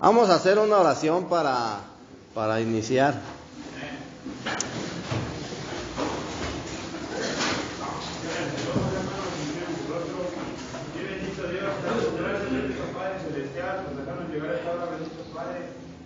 Vamos a hacer una oración para iniciar.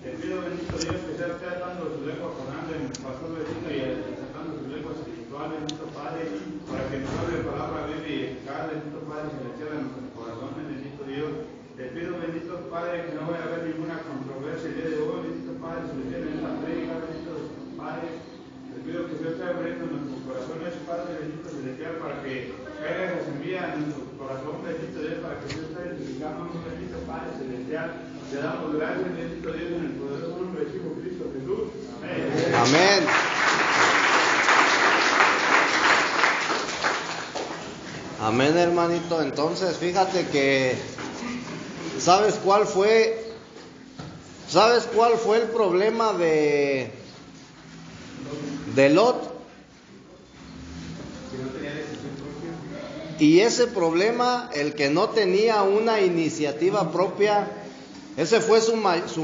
Te pido, bendito Dios, que sea usted dando su lengua Fernando en el pastor vecino y sacando su lengua espiritual, bendito Padre, para que nos hable palabra viva y eficaz, bendito Padre, celestial en nuestros corazones, bendito Dios. Te pido, bendito Padre, que no vaya a haber ninguna controversia el día de hoy, bendito Padre, celestial en esta prédica, bendito Padre. Te pido que Dios esté abriendo nuestros corazones, Padre, bendito celestial, para que caiga esa semilla en nuestro corazón, bendito Dios, para que Dios esté edificándonos, bendito Padre celestial. Te damos gracias, bendito Dios, en el poderoso nombre de Cristo Jesús. Amén. Amén. Amén, hermanito. Entonces, fíjate que ¿sabes cuál fue el problema de Lot? Y ese problema, el que no tenía una iniciativa propia, ese fue su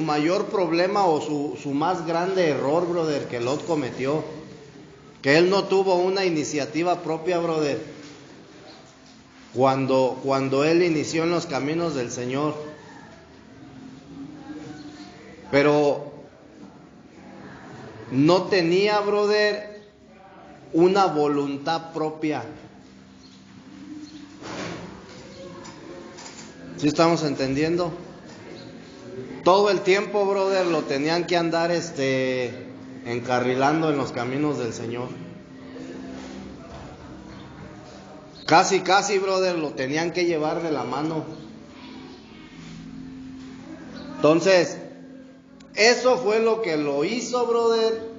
mayor problema o su más grande error, brother, que Lot cometió. Que él no tuvo una iniciativa propia, brother, cuando él inició en los caminos del Señor. Pero no tenía, brother, una voluntad propia. ¿Sí estamos entendiendo? Todo el tiempo, brother, lo tenían que andar encarrilando en los caminos del Señor. Casi, brother, lo tenían que llevar de la mano. Entonces, eso fue lo que lo hizo, brother,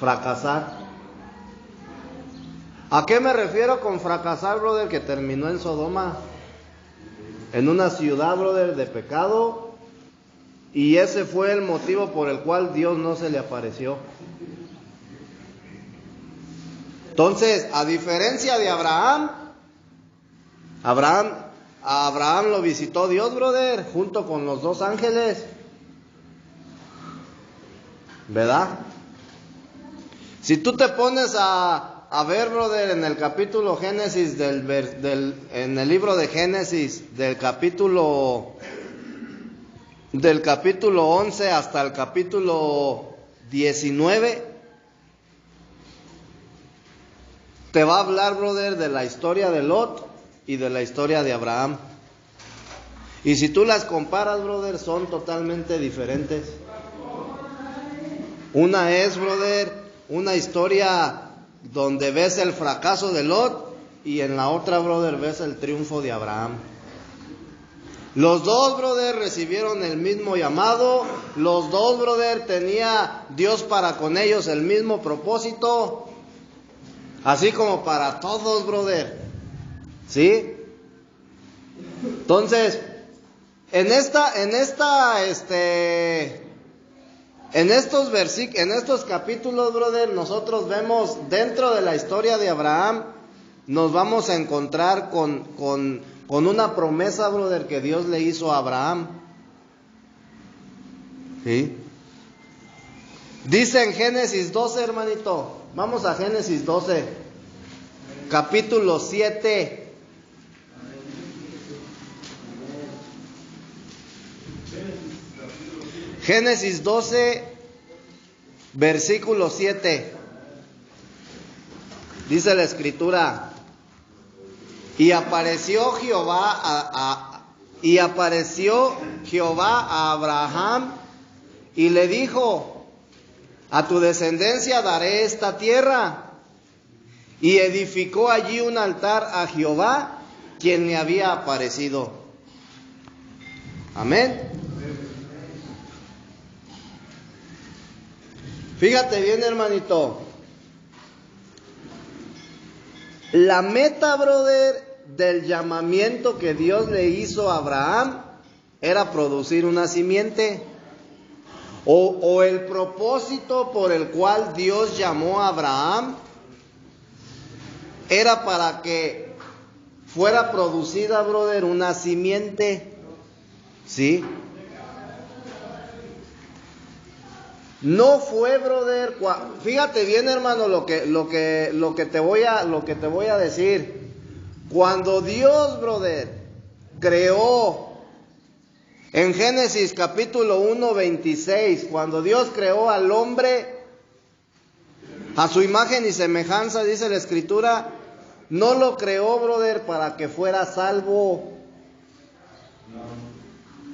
fracasar. ¿A qué me refiero con fracasar, brother? Que terminó en Sodoma, en una ciudad, brother, de pecado, y ese fue el motivo por el cual Dios no se le apareció. Entonces, a diferencia de Abraham, a Abraham lo visitó Dios, brother, junto con los dos ángeles, ¿verdad? Si tú te pones a ver, brother, en el capítulo Génesis en el libro de Génesis, del capítulo 11 hasta el capítulo 19, te va a hablar, brother, de la historia de Lot y de la historia de Abraham. Y si tú las comparas, brother, son totalmente diferentes. Una es, brother, una historia donde ves el fracaso de Lot, y en la otra, brother, ves el triunfo de Abraham. Los dos, brother, recibieron el mismo llamado. Los dos, brother, tenía Dios para con ellos el mismo propósito. Así como para todos, brother. ¿Sí? Entonces, en estos capítulos, brother, nosotros vemos dentro de la historia de Abraham, nos vamos a encontrar con una promesa, brother, que Dios le hizo a Abraham. ¿Sí? Dice en Génesis 12, hermanito. Vamos a Génesis 12, capítulo 7. Génesis 12, versículo 7. Dice la escritura: y apareció Jehová a Abraham y le dijo: a tu descendencia daré esta tierra. Y edificó allí un altar a Jehová, quien le había aparecido. Amén. Fíjate bien, hermanito. La meta, brother, del llamamiento que Dios le hizo a Abraham era producir una simiente. O el propósito por el cual Dios llamó a Abraham era para que fuera producida, brother, una simiente. ¿Sí? No fue, brother. Fíjate bien, hermano, lo que te voy a decir. Cuando Dios, brother, creó en Génesis capítulo 1, 26, cuando Dios creó al hombre a su imagen y semejanza, dice la Escritura, no lo creó, brother, para que fuera salvo.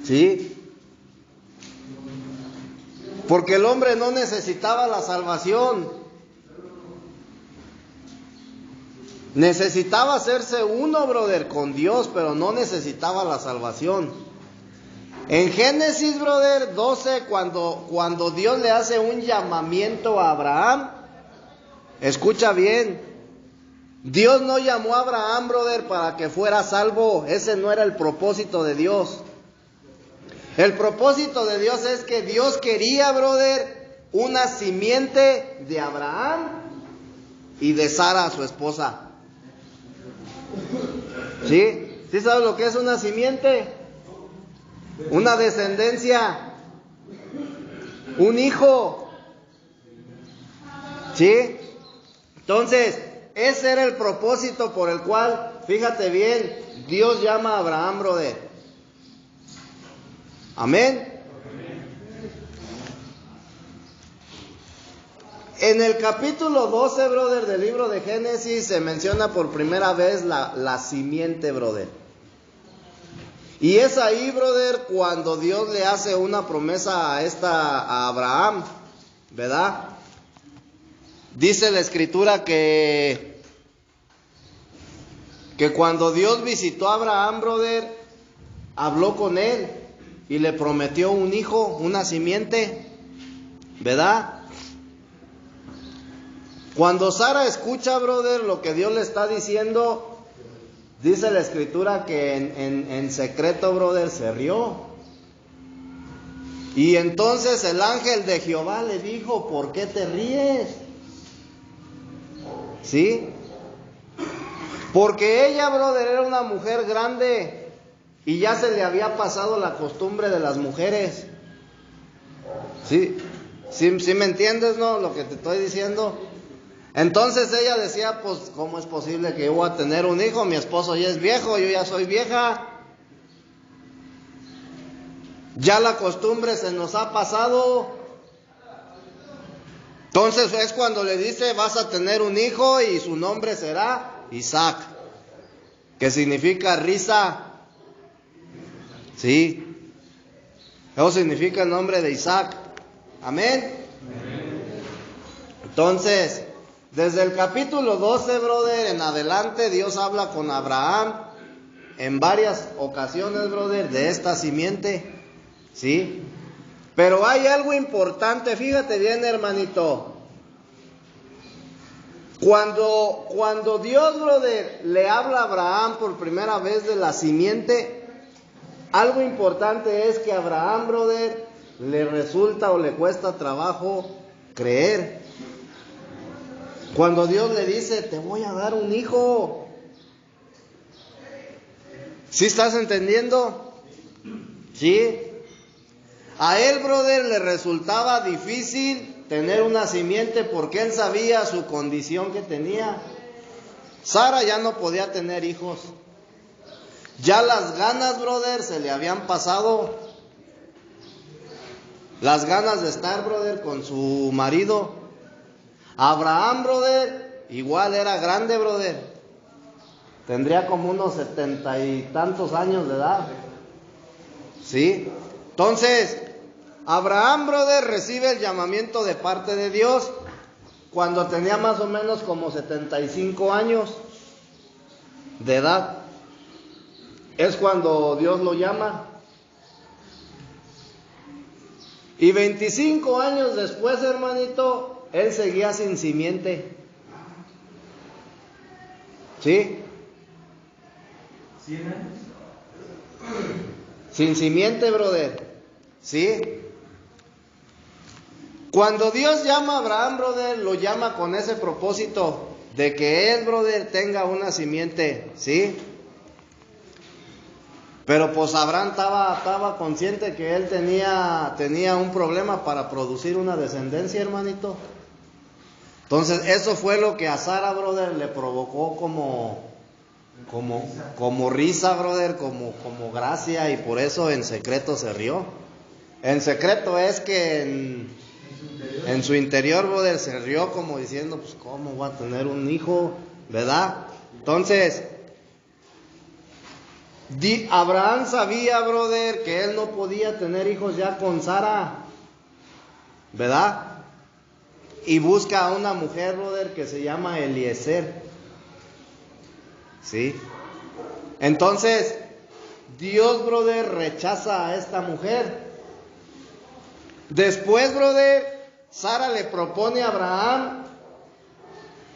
¿Sí? Porque el hombre no necesitaba la salvación. Necesitaba hacerse uno, brother, con Dios, pero no necesitaba la salvación. En Génesis, brother, 12, cuando Dios le hace un llamamiento a Abraham, escucha bien, Dios no llamó a Abraham, brother, para que fuera salvo. Ese no era el propósito de Dios. El propósito de Dios es que Dios quería, brother, una simiente de Abraham y de Sara, su esposa. ¿Sí? ¿Sí sabes lo que es una simiente? Una descendencia, un hijo. ¿Sí? Entonces, ese era el propósito por el cual, fíjate bien, Dios llama a Abraham, brother. Amén. En el capítulo 12, brother, del libro de Génesis, se menciona por primera vez la simiente, brother. Y es ahí, brother, cuando Dios le hace una promesa a Abraham, ¿verdad? Dice la Escritura que cuando Dios visitó a Abraham, brother, habló con él y le prometió un hijo, una simiente, ¿verdad? Cuando Sara escucha, brother, lo que Dios le está diciendo, dice la Escritura que en secreto, brother, se rió. Y entonces el ángel de Jehová le dijo, ¿por qué te ríes? ¿Sí? Porque ella, brother, era una mujer grande y ya se le había pasado la costumbre de las mujeres. ¿Sí? ¿Sí me entiendes, no? Lo que te estoy diciendo. Entonces ella decía, pues, ¿cómo es posible que yo voy a tener un hijo? Mi esposo ya es viejo, yo ya soy vieja. Ya la costumbre se nos ha pasado. Entonces es cuando le dice, vas a tener un hijo y su nombre será Isaac, que significa risa. Sí, eso significa el nombre de Isaac. Amén. Entonces, desde el capítulo 12, brother, en adelante, Dios habla con Abraham en varias ocasiones, brother, de esta simiente. ¿Sí? Pero hay algo importante, fíjate bien, hermanito. Cuando Dios, brother, le habla a Abraham por primera vez de la simiente, algo importante es que a Abraham, brother, le resulta o le cuesta trabajo creer. Cuando Dios le dice, te voy a dar un hijo. ¿Sí estás entendiendo? ¿Sí? A él, brother, le resultaba difícil tener una simiente porque él sabía su condición que tenía. Sara ya no podía tener hijos. Ya las ganas, brother, se le habían pasado. Las ganas de estar, brother, con su marido. Abraham, brother, igual era grande, brother. Tendría como unos 70 y tantos años de edad. ¿Sí? Entonces, Abraham, brother, recibe el llamamiento de parte de Dios cuando tenía más o menos como 75 años de edad. Es cuando Dios lo llama. Y 25 años después, hermanito, él seguía sin simiente. ¿Sí? 100 años. Sin simiente, brother. ¿Sí? Cuando Dios llama a Abraham, brother, lo llama con ese propósito de que él, brother, tenga una simiente. ¿Sí? Pero pues Abraham estaba consciente que él tenía un problema para producir una descendencia, hermanito. Entonces eso fue lo que a Sara, brother, le provocó como risa, brother, como gracia, y por eso en secreto se rió. En secreto es que en su interior, brother, se rió como diciendo, pues cómo voy a tener un hijo, ¿verdad? Entonces, Abraham sabía, brother, que él no podía tener hijos ya con Sara, ¿verdad? Y busca a una mujer, brother, que se llama Eliezer, ¿sí? Entonces, Dios, brother, rechaza a esta mujer. Después, brother, Sara le propone a Abraham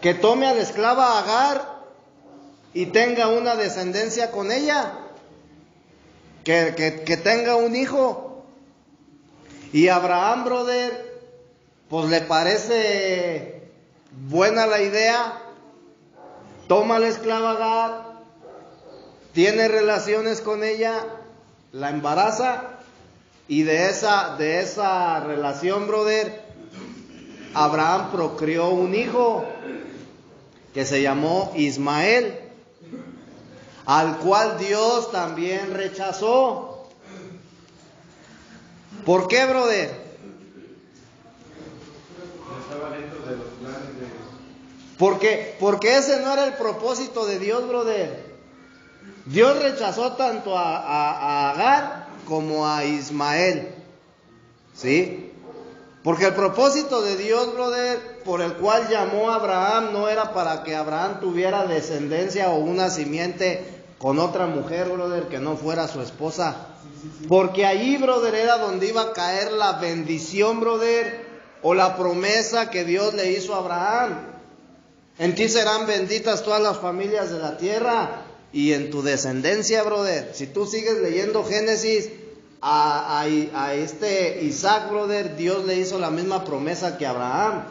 que tome a la esclava Agar y tenga una descendencia con ella, que tenga un hijo. Y Abraham, brother, pues le parece buena la idea, toma a la esclava Agar, tiene relaciones con ella, la embaraza, y de esa relación, brother, Abraham procreó un hijo que se llamó Ismael, al cual Dios también rechazó. ¿Por qué, brother? Estaba dentro de los planes de... Porque ese no era el propósito de Dios, brother. Dios rechazó tanto a Agar como a Ismael, ¿sí? Porque el propósito de Dios, brother, por el cual llamó a Abraham, no era para que Abraham tuviera descendencia o una simiente con otra mujer, brother, que no fuera su esposa. Porque allí, brother, era donde iba a caer la bendición, brother, o la promesa que Dios le hizo a Abraham. En ti serán benditas todas las familias de la tierra y en tu descendencia, brother. Si tú sigues leyendo Génesis, a este Isaac, brother, Dios le hizo la misma promesa que a Abraham.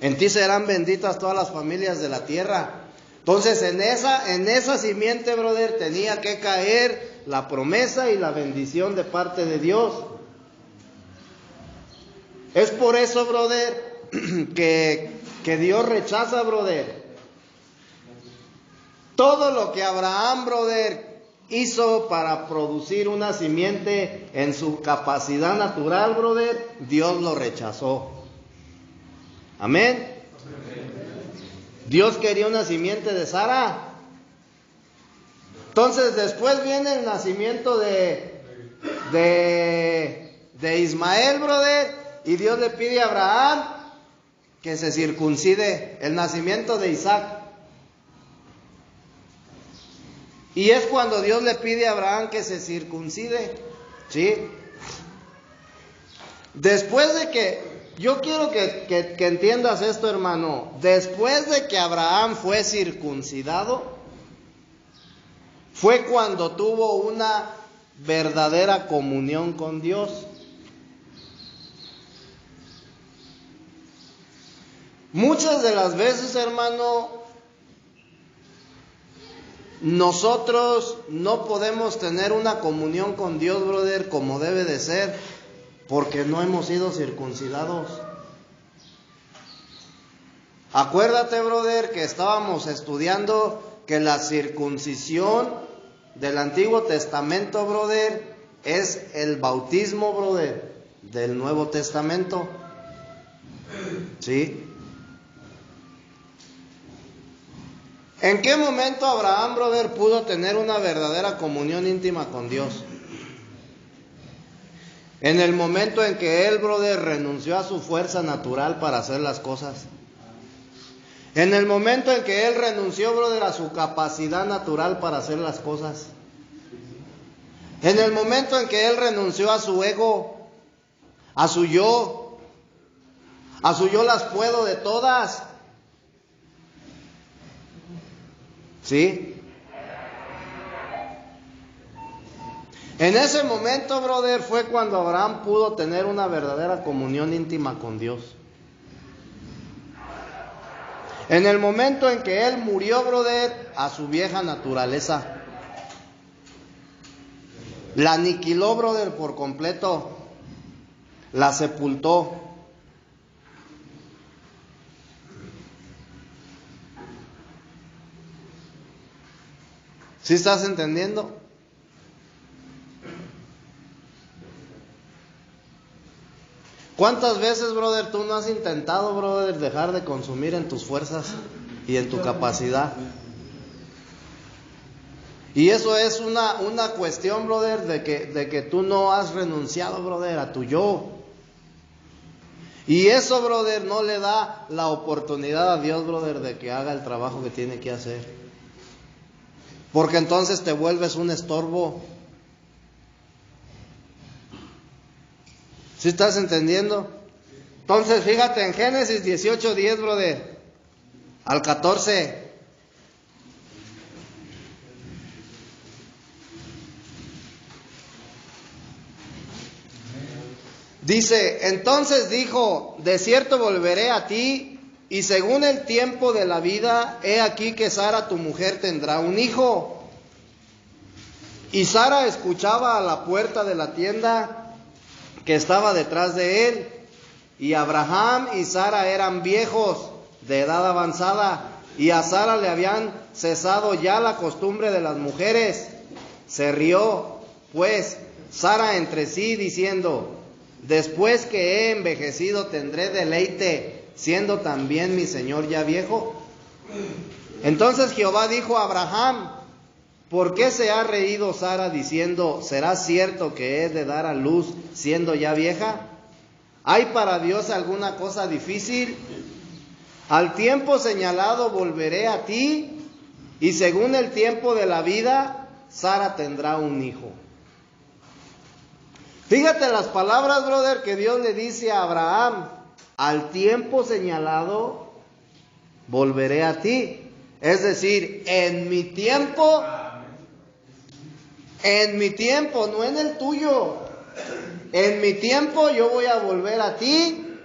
En ti serán benditas todas las familias de la tierra. Entonces en esa simiente, brother, tenía que caer la promesa y la bendición de parte de Dios. Es por eso, brother, que Dios rechaza, brother, todo lo que Abraham, brother, hizo para producir una simiente en su capacidad natural, brother, Dios lo rechazó. Amén. Dios quería una simiente de Sara. Entonces después viene el nacimiento de Ismael, brother, y Dios le pide a Abraham que se circuncide. El nacimiento de Isaac. Y es cuando Dios le pide a Abraham que se circuncide, ¿sí? Después de que, yo quiero que entiendas esto, hermano, después de que Abraham fue circuncidado, fue cuando tuvo una verdadera comunión con Dios. Muchas de las veces, hermano, nosotros no podemos tener una comunión con Dios, brother, como debe de ser, porque no hemos sido circuncidados. Acuérdate, brother, que estábamos estudiando que la circuncisión del Antiguo Testamento, brother, es el bautismo, brother, del Nuevo Testamento. ¿Sí? ¿En qué momento Abraham, brother, pudo tener una verdadera comunión íntima con Dios? En el momento en que él, brother, renunció a su fuerza natural para hacer las cosas. En el momento en que él renunció, brother, a su capacidad natural para hacer las cosas. En el momento en que él renunció a su ego, a su yo las puedo de todas. ¿Sí? En ese momento, brother, fue cuando Abraham pudo tener una verdadera comunión íntima con Dios. En el momento en que él murió, brother, a su vieja naturaleza. La aniquiló, brother, por completo. La sepultó. ¿Sí estás entendiendo? ¿Cuántas veces, brother, tú no has intentado, brother, dejar de consumir en tus fuerzas y en tu capacidad? Y eso es una cuestión, brother, de que tú no has renunciado, brother, a tu yo. Y eso, brother, no le da la oportunidad a Dios, brother, de que haga el trabajo que tiene que hacer. Porque entonces te vuelves un estorbo. ¿Sí estás entendiendo? Entonces, fíjate en Génesis 18:10, brother, al 14. Dice, entonces dijo, de cierto volveré a ti, y según el tiempo de la vida, he aquí que Sara tu mujer tendrá un hijo. Y Sara escuchaba a la puerta de la tienda que estaba detrás de él, y Abraham y Sara eran viejos, de edad avanzada, y a Sara le habían cesado ya la costumbre de las mujeres. Se rió, pues, Sara entre sí, diciendo, después que he envejecido tendré deleite, siendo también mi señor ya viejo. Entonces Jehová dijo a Abraham, ¿por qué se ha reído Sara diciendo, ¿será cierto que he de dar a luz siendo ya vieja? ¿Hay para Dios alguna cosa difícil? Al tiempo señalado volveré a ti, y según el tiempo de la vida, Sara tendrá un hijo. Fíjate las palabras, brother, que Dios le dice a Abraham. Al tiempo señalado, volveré a ti. Es decir, en mi tiempo, no en el tuyo. En mi tiempo yo voy a volver a ti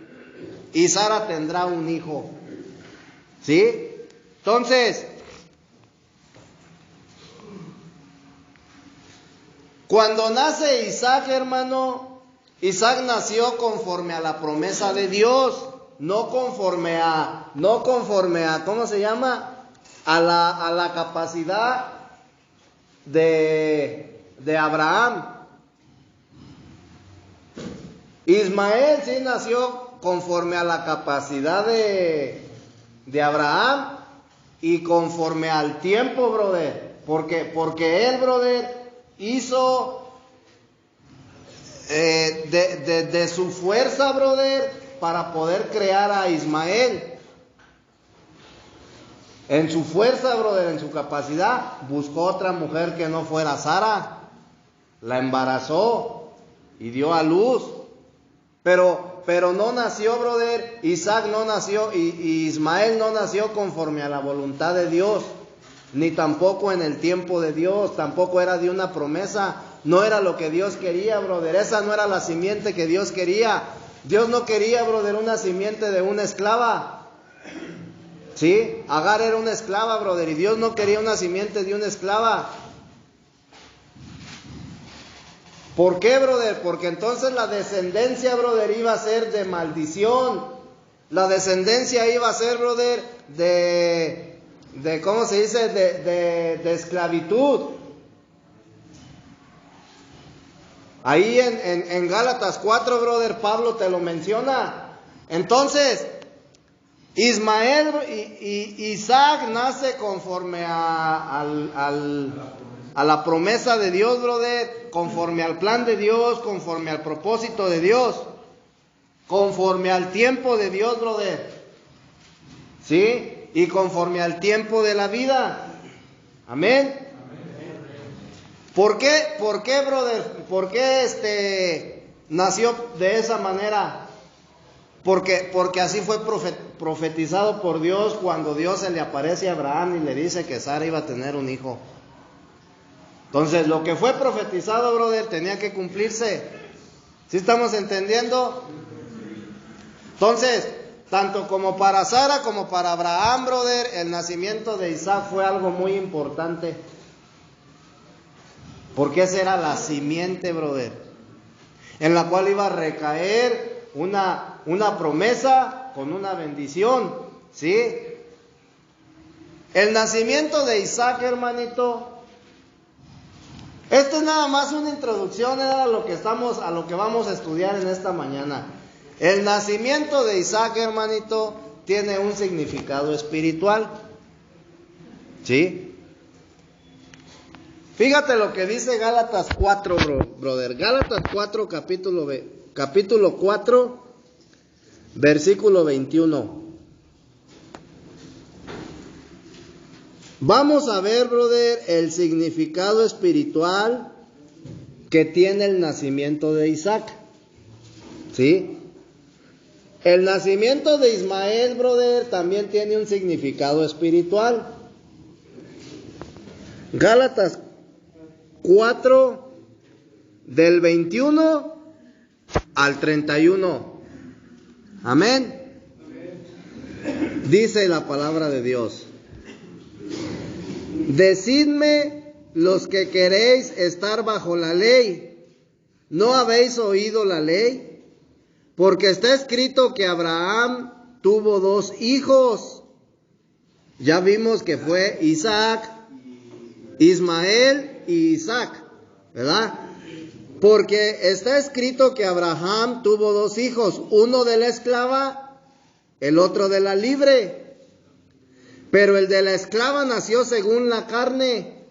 y Sara tendrá un hijo. ¿Sí? Entonces, cuando nace Isaac, hermano, Isaac nació conforme a la promesa de Dios, no conforme a, ¿cómo se llama? A la capacidad de Abraham. Ismael sí nació conforme a la capacidad de Abraham y conforme al tiempo, brother. Porque él, brother, hizo de su fuerza, brother, para poder crear a Ismael. En su fuerza, brother, en su capacidad, buscó otra mujer que no fuera Sara. La embarazó y dio a luz. Pero no nació, brother, Isaac no nació y Ismael no nació conforme a la voluntad de Dios, ni tampoco en el tiempo de Dios, tampoco era de una promesa, no era lo que Dios quería, brother, esa no era la simiente que Dios quería. Dios no quería, brother, una simiente de una esclava. ¿Sí? Agar era una esclava, brother, y Dios no quería una simiente de una esclava. ¿Por qué, brother? Porque entonces la descendencia, brother, iba a ser de maldición. La descendencia iba a ser, brother, de ¿cómo se dice? De esclavitud. Ahí en Gálatas 4, brother, Pablo te lo menciona. Entonces, Ismael y Isaac nace conforme a la promesa de Dios, brother, conforme al plan de Dios, conforme al propósito de Dios, conforme al tiempo de Dios, brother, ¿sí? Y conforme al tiempo de la vida. Amén. ¿Por qué, brother? ¿Por qué nació de esa manera? Porque así fue profetizado por Dios cuando Dios se le aparece a Abraham y le dice que Sara iba a tener un hijo. Entonces, lo que fue profetizado, brother, tenía que cumplirse. ¿Sí estamos entendiendo? Entonces, tanto como para Sara como para Abraham, brother, el nacimiento de Isaac fue algo muy importante. Porque esa era la simiente, brother, en la cual iba a recaer una promesa con una bendición, ¿sí? El nacimiento de Isaac, hermanito, esto es nada más una introducción a lo que vamos a estudiar en esta mañana. El nacimiento de Isaac, hermanito, tiene un significado espiritual, ¿sí? Fíjate lo que dice Gálatas 4, brother. Gálatas 4, capítulo 4, versículo 21. Vamos a ver, brother, el significado espiritual que tiene el nacimiento de Isaac, ¿sí? El nacimiento de Ismael, brother, también tiene un significado espiritual. Gálatas 4, del 21 al 31. Amén. Dice la palabra de Dios: decidme los que queréis estar bajo la ley, ¿no habéis oído la ley? Porque está escrito que Abraham tuvo 2 hijos. Ya vimos que fue Isaac, Ismael y Isaac, ¿verdad? Porque está escrito que Abraham tuvo 2 hijos, uno de la esclava, el otro de la libre. Pero el de la esclava nació según la carne,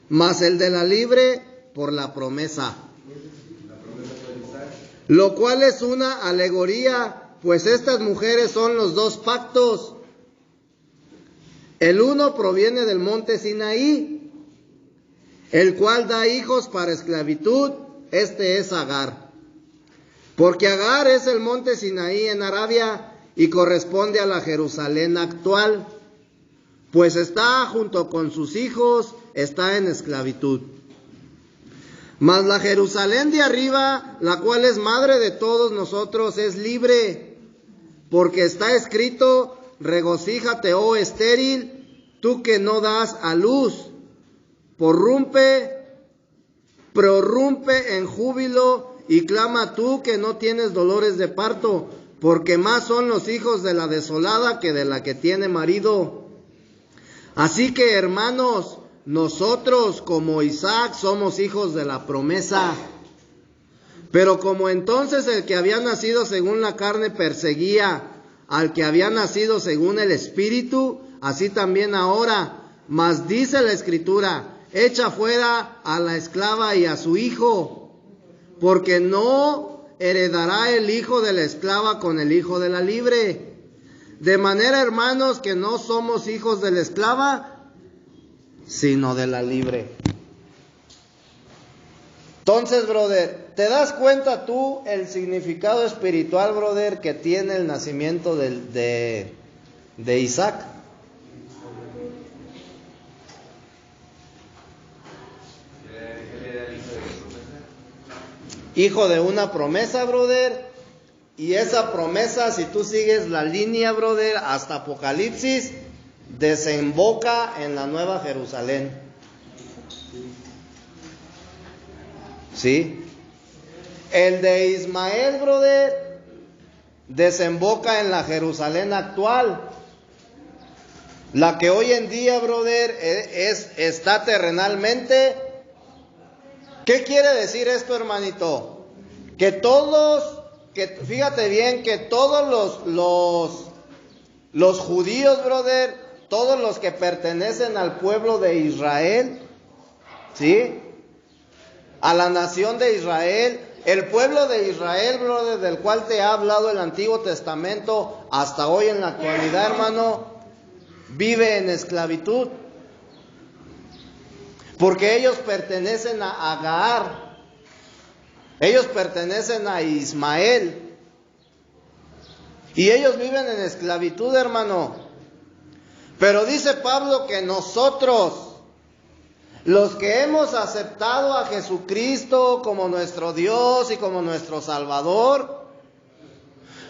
mas el de la libre por la promesa. Lo cual es una alegoría, pues estas mujeres son los 2 pactos. El uno proviene del monte Sinaí, el cual da hijos para esclavitud, este es Agar. Porque Agar es el monte Sinaí en Arabia y corresponde a la Jerusalén actual, pues está junto con sus hijos, está en esclavitud. Mas la Jerusalén de arriba, la cual es madre de todos nosotros, es libre, porque está escrito: regocíjate, oh estéril, tú que no das a luz, prorrumpe en júbilo, y clama tú que no tienes dolores de parto, porque más son los hijos de la desolada que de la que tiene marido. Así que, hermanos, nosotros como Isaac somos hijos de la promesa. Pero como entonces el que había nacido según la carne perseguía al que había nacido según el Espíritu, así también ahora. Mas dice la Escritura: echa fuera a la esclava y a su hijo, porque no heredará el hijo de la esclava con el hijo de la libre. De manera, hermanos, que no somos hijos de la esclava, sino de la libre. Entonces, brother, ¿te das cuenta tú el significado espiritual, brother, que tiene el nacimiento de Isaac? Hijo de una promesa, brother. Y esa promesa, si tú sigues la línea, brother, hasta Apocalipsis, desemboca en la Nueva Jerusalén. ¿Sí? El de Ismael, brother, desemboca en la Jerusalén actual. La que hoy en día, brother, está terrenalmente. ¿Qué quiere decir esto, hermanito? Fíjate bien, que todos los judíos, brother, todos los que pertenecen al pueblo de Israel, ¿sí? A la nación de Israel, el pueblo de Israel, brother, del cual te ha hablado el Antiguo Testamento hasta hoy en la actualidad, hermano, vive en esclavitud. Porque ellos pertenecen a Agar. Ellos pertenecen a Ismael. Y ellos viven en esclavitud, hermano. Pero dice Pablo que nosotros, los que hemos aceptado a Jesucristo como nuestro Dios y como nuestro Salvador,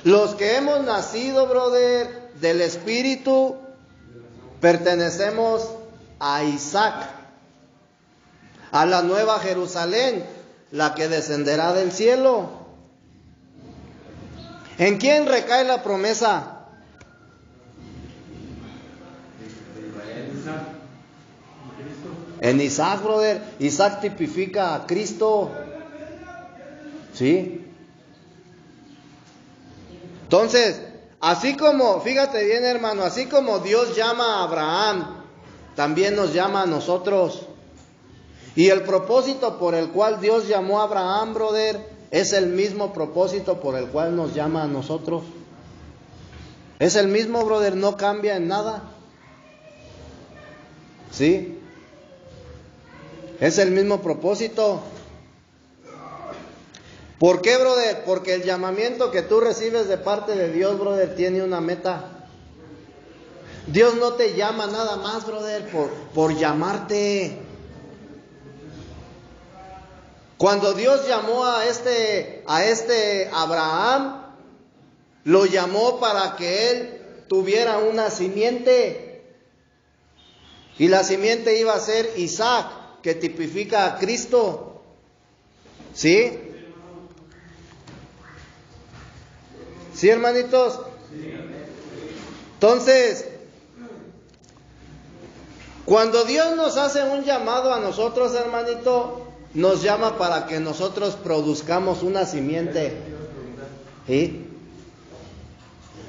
los que hemos nacido, brother, del Espíritu, pertenecemos a Isaac. a la nueva Jerusalén, la que descenderá del cielo. ¿En quién recae la promesa? En Isaac, brother. Isaac tipifica a Cristo. ¿Sí? Entonces, así como, fíjate bien, hermano, así como Dios llama a Abraham, también nos llama a nosotros. Y el propósito por el cual Dios llamó a Abraham, brother, es el mismo propósito por el cual nos llama a nosotros. Es el mismo, brother, no cambia en nada. ¿Sí? Es el mismo propósito. ¿Por qué, brother? Porque el llamamiento que tú recibes de parte de Dios, brother, tiene una meta. Dios no te llama nada más, brother, por llamarte. Cuando Dios llamó a este Abraham, lo llamó para que él tuviera una simiente. Y la simiente iba a ser Isaac, que tipifica a Cristo. ¿Sí? ¿Sí, hermanitos? Entonces, cuando Dios nos hace un llamado a nosotros, hermanito, nos llama para que nosotros produzcamos una simiente. ¿Sí?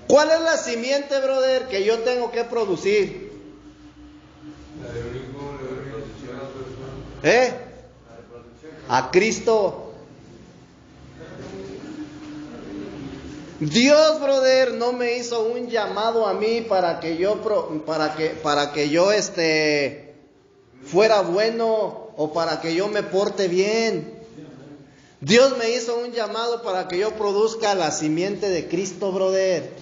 ¿Cuál es la simiente, brother, que yo tengo que producir? A Cristo. Dios, brother, no me hizo un llamado a mí para que yo fuera bueno o para que yo me porte bien. Dios me hizo un llamado para que yo produzca la simiente de Cristo, brother.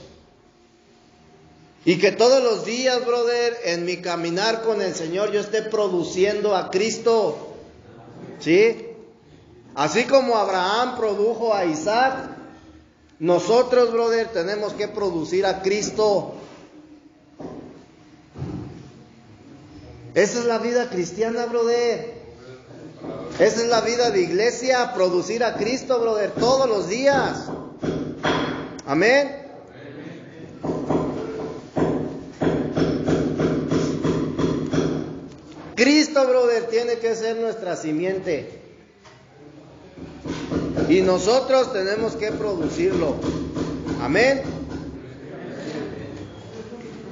Y que todos los días, brother, en mi caminar con el Señor, yo esté produciendo a Cristo. ¿Sí? Así como Abraham produjo a Isaac, nosotros, brother, tenemos que producir a Cristo. Esa es la vida cristiana, brother. Esa es la vida de iglesia, producir a Cristo, brother, todos los días. Amén. Cristo, brother, tiene que ser nuestra simiente. Y nosotros tenemos que producirlo. Amén.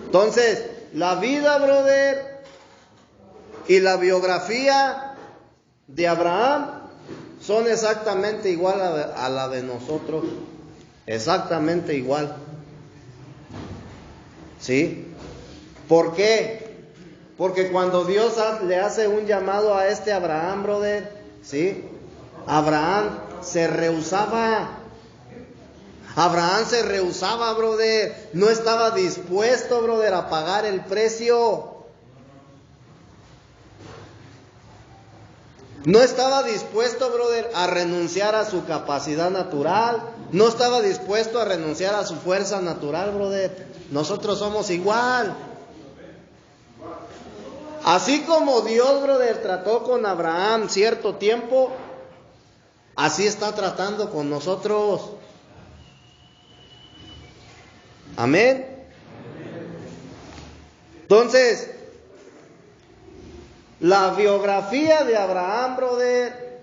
Entonces, la vida, brother, y la biografía de Abraham son exactamente igual a la de nosotros. Exactamente igual. ¿Sí? ¿Por qué? Porque cuando Dios le hace un llamado a este Abraham, brother, ¿sí? Abraham se rehusaba. Abraham se rehusaba, brother. No estaba dispuesto, brother, a pagar el precio. No estaba dispuesto, brother, a renunciar a su capacidad natural. No estaba dispuesto a renunciar a su fuerza natural, brother. Nosotros somos igual. Así como Dios, brother, trató con Abraham cierto tiempo, así está tratando con nosotros. Amén. Entonces, la biografía de Abraham, brother,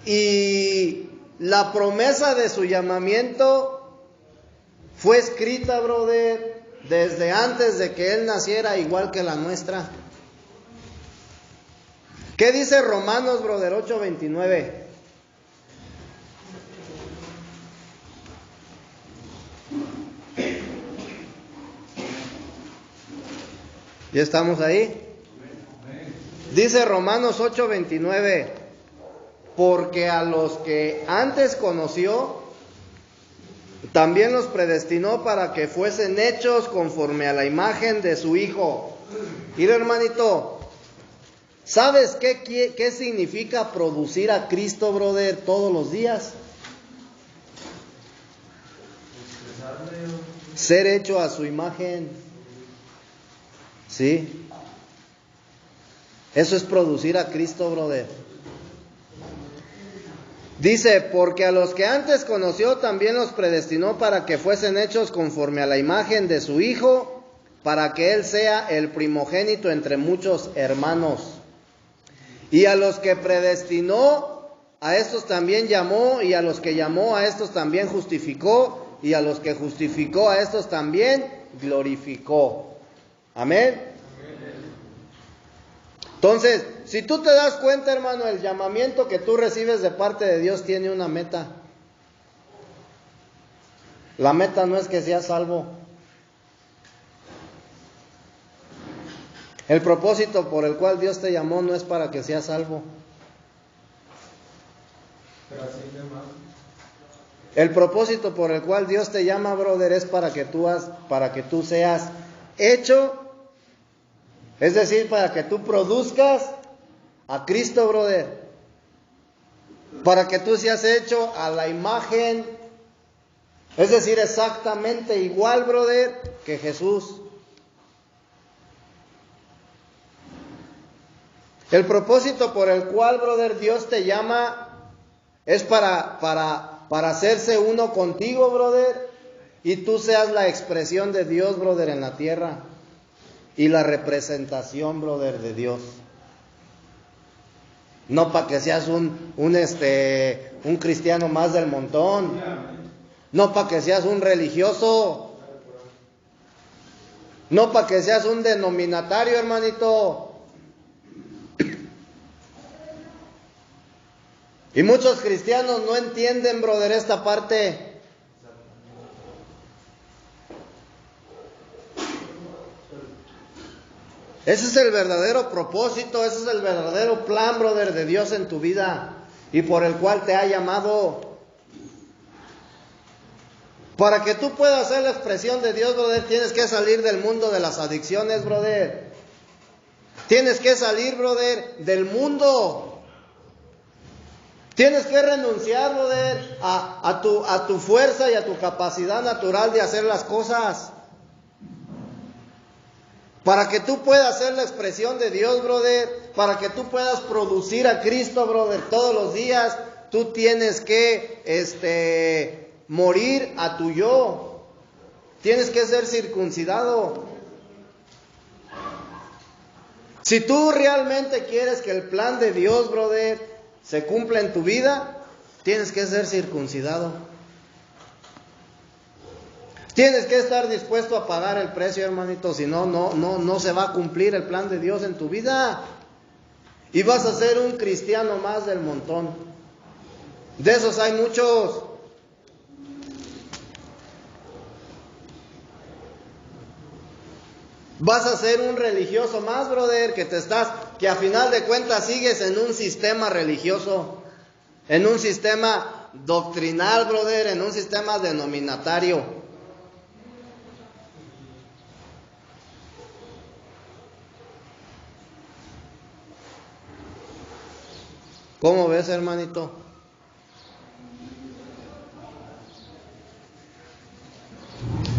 y la promesa de su llamamiento fue escrita, brother, desde antes de que él naciera, igual que la nuestra. ¿Qué dice Romanos, brother, 8:29? ¿Ya estamos ahí? Dice Romanos 8:29, porque a los que antes conoció, también los predestinó para que fuesen hechos conforme a la imagen de su Hijo. Mira, hermanito, ¿sabes qué significa producir a Cristo, brother, todos los días? Ser hecho a su imagen. ¿Sí? Eso es producir a Cristo, brother. Dice, porque a los que antes conoció también los predestinó para que fuesen hechos conforme a la imagen de su Hijo, para que Él sea el primogénito entre muchos hermanos. Y a los que predestinó, a estos también llamó, y a los que llamó, a estos también justificó, y a los que justificó, a estos también glorificó. Amén. Entonces, si tú te das cuenta, hermano, el llamamiento que tú recibes de parte de Dios tiene una meta. La meta no es que seas salvo. El propósito por el cual Dios te llamó no es para que seas salvo. El propósito por el cual Dios te llama, brother, es para que tú seas hecho. Es decir, para que tú produzcas a Cristo, brother. Para que tú seas hecho a la imagen. Es decir, exactamente igual, brother, que Jesús. El propósito por el cual, brother, Dios te llama es para hacerse uno contigo, brother. Y tú seas la expresión de Dios, brother, en la tierra. Y la representación, brother, de Dios. No para que seas un cristiano más del montón. No para que seas un religioso. No para que seas un denominatario, hermanito. Y muchos cristianos no entienden, brother, esta parte. Ese es el verdadero propósito, ese es el verdadero plan, brother, de Dios en tu vida y por el cual te ha llamado. Para que tú puedas ser la expresión de Dios, brother, tienes que salir del mundo de las adicciones, brother. Tienes que salir, brother, del mundo. Tienes que renunciar, brother, a tu fuerza y a tu capacidad natural de hacer las cosas. Para que tú puedas ser la expresión de Dios, brother, para que tú puedas producir a Cristo, brother, todos los días, tú tienes que morir a tu yo. Tienes que ser circuncidado. Si tú realmente quieres que el plan de Dios, brother, se cumpla en tu vida, tienes que ser circuncidado. Tienes que estar dispuesto a pagar el precio, hermanito, si no, no se va a cumplir el plan de Dios en tu vida. Y vas a ser un cristiano más del montón. De esos hay muchos. Vas a ser un religioso más, brother, que a final de cuentas sigues en un sistema religioso, en un sistema doctrinal, brother, en un sistema denominatario. ¿Cómo ves, hermanito?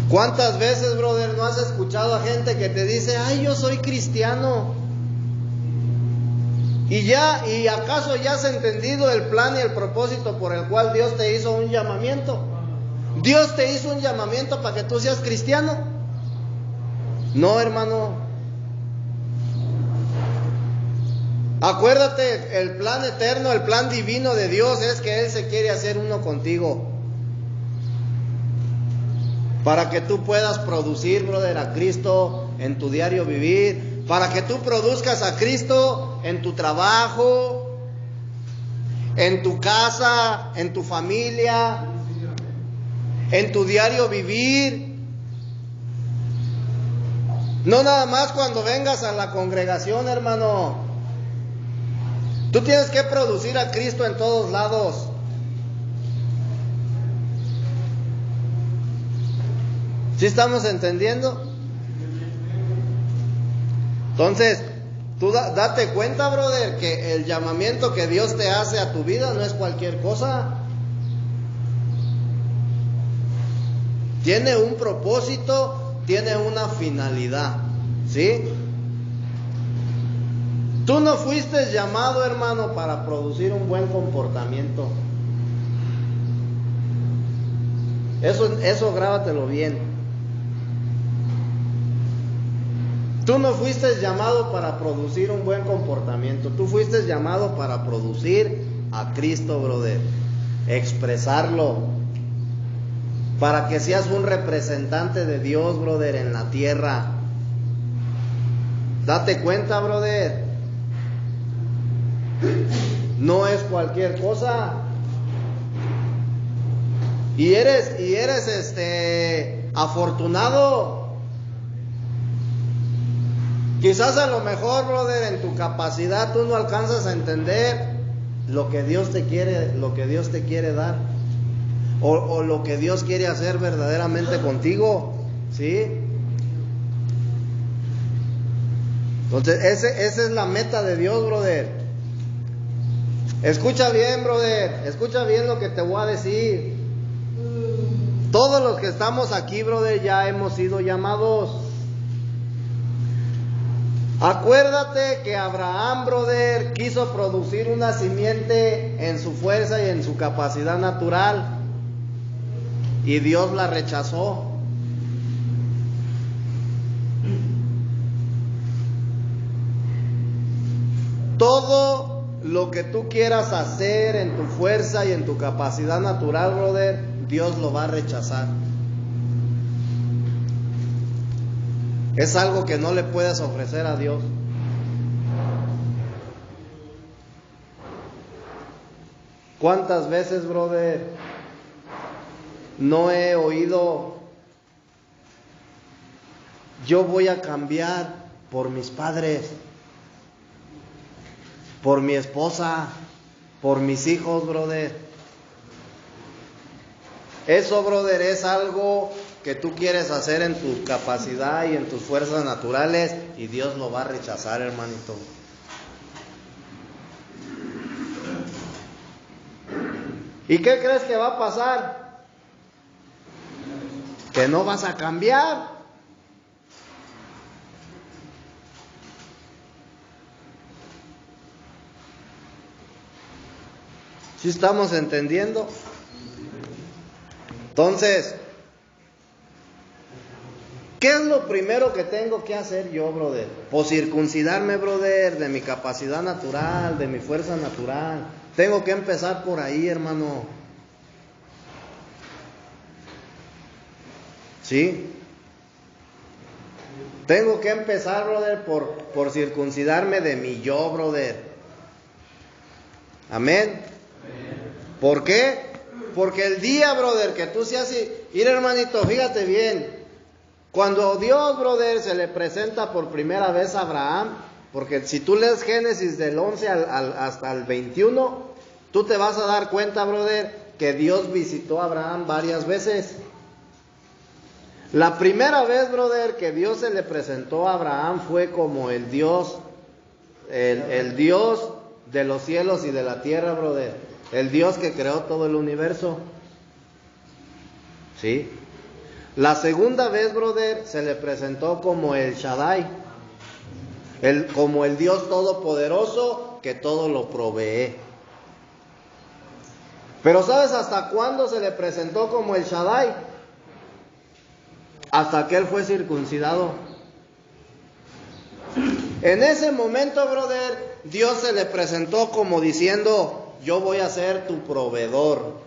¿Cuántas veces, brother, no has escuchado a gente que te dice, ay, yo soy cristiano? ¿Y acaso ya has entendido el plan y el propósito por el cual Dios te hizo un llamamiento? ¿Dios te hizo un llamamiento para que tú seas cristiano? No, hermano. Acuérdate, el plan eterno, el plan divino de Dios es que Él se quiere hacer uno contigo. Para que tú puedas producir, brother, a Cristo en tu diario vivir. Para que tú produzcas a Cristo en tu trabajo, en tu casa, en tu familia, en tu diario vivir. No nada más cuando vengas a la congregación, hermano. Tú tienes que producir a Cristo en todos lados. ¿Sí estamos entendiendo? Entonces, tú date cuenta, brother, que el llamamiento que Dios te hace a tu vida no es cualquier cosa. Tiene un propósito, tiene una finalidad, ¿sí? Tú no fuiste llamado, hermano, para producir un buen comportamiento. Eso grábatelo bien. Tú no fuiste llamado para producir un buen comportamiento. Tú fuiste llamado para producir a Cristo, brother. Expresarlo. Para que seas un representante de Dios, brother, en la tierra. Date cuenta, brother. No es cualquier cosa. Y eres afortunado. Quizás a lo mejor, brother, en tu capacidad tú no alcanzas a entender lo que Dios te quiere dar, o lo que Dios quiere hacer verdaderamente contigo, ¿sí? Entonces, esa es la meta de Dios, brother. Escucha bien, brother, escucha bien lo que te voy a decir. Todos los que estamos aquí, brother, ya hemos sido llamados. Acuérdate que Abraham, brother, quiso producir una simiente en su fuerza y en su capacidad natural, y Dios la rechazó. Todo lo que tú quieras hacer en tu fuerza y en tu capacidad natural, brother, Dios lo va a rechazar. Es algo que no le puedes ofrecer a Dios. ¿Cuántas veces, brother, no he oído: yo voy a cambiar por mis padres, por mi esposa, por mis hijos, brother? Eso, brother, es algo que tú quieres hacer en tu capacidad y en tus fuerzas naturales, y Dios lo va a rechazar, hermanito. ¿Y qué crees que va a pasar? Que no vas a cambiar. ¿Sí estamos entendiendo? Entonces, ¿qué es lo primero que tengo que hacer yo, brother? Pues circuncidarme, brother, de mi capacidad natural, de mi fuerza natural. Tengo que empezar por ahí, hermano. ¿Sí? Tengo que empezar, brother, por circuncidarme de mi yo, brother. Amén. ¿Por qué? Porque el día, brother, que tú seas... Mira, hermanito, fíjate bien. Cuando Dios, brother, se le presenta por primera vez a Abraham, porque si tú lees Génesis del 11 hasta el 21, tú te vas a dar cuenta, brother, que Dios visitó a Abraham varias veces. La primera vez, brother, que Dios se le presentó a Abraham fue como el Dios, el Dios de los cielos y de la tierra, brother. El Dios que creó todo el universo. ¿Sí? La segunda vez, brother, se le presentó como el Shaddai, como el Dios todopoderoso que todo lo provee. Pero ¿sabes hasta cuándo se le presentó como el Shaddai? Hasta que él fue circuncidado. En ese momento, brother, Dios se le presentó como diciendo: yo voy a ser tu proveedor.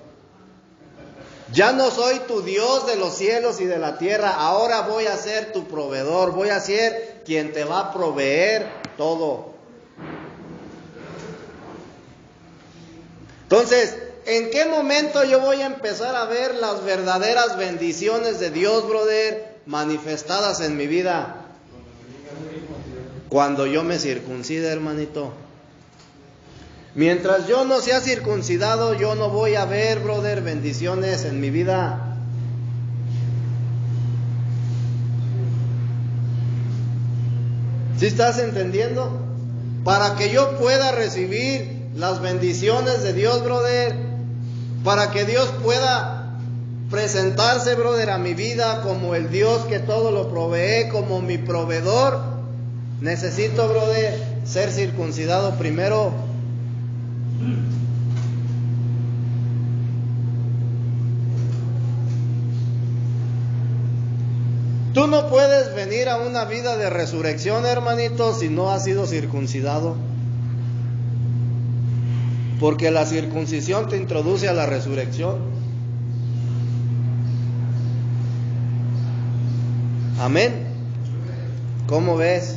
Ya no soy tu Dios de los cielos y de la tierra, ahora voy a ser tu proveedor, voy a ser quien te va a proveer todo. Entonces, ¿en qué momento yo voy a empezar a ver las verdaderas bendiciones de Dios, brother, manifestadas en mi vida? Cuando yo me circuncide, hermanito. Mientras yo no sea circuncidado, yo no voy a ver, brother, bendiciones en mi vida. ¿Sí estás entendiendo? Para que yo pueda recibir las bendiciones de Dios, brother, para que Dios pueda presentarse, brother, a mi vida como el Dios que todo lo provee, como mi proveedor, necesito, brother, ser circuncidado primero. Tú no puedes venir a una vida de resurrección, hermanito, si no has sido circuncidado. Porque la circuncisión te introduce a la resurrección. Amén. ¿Cómo ves?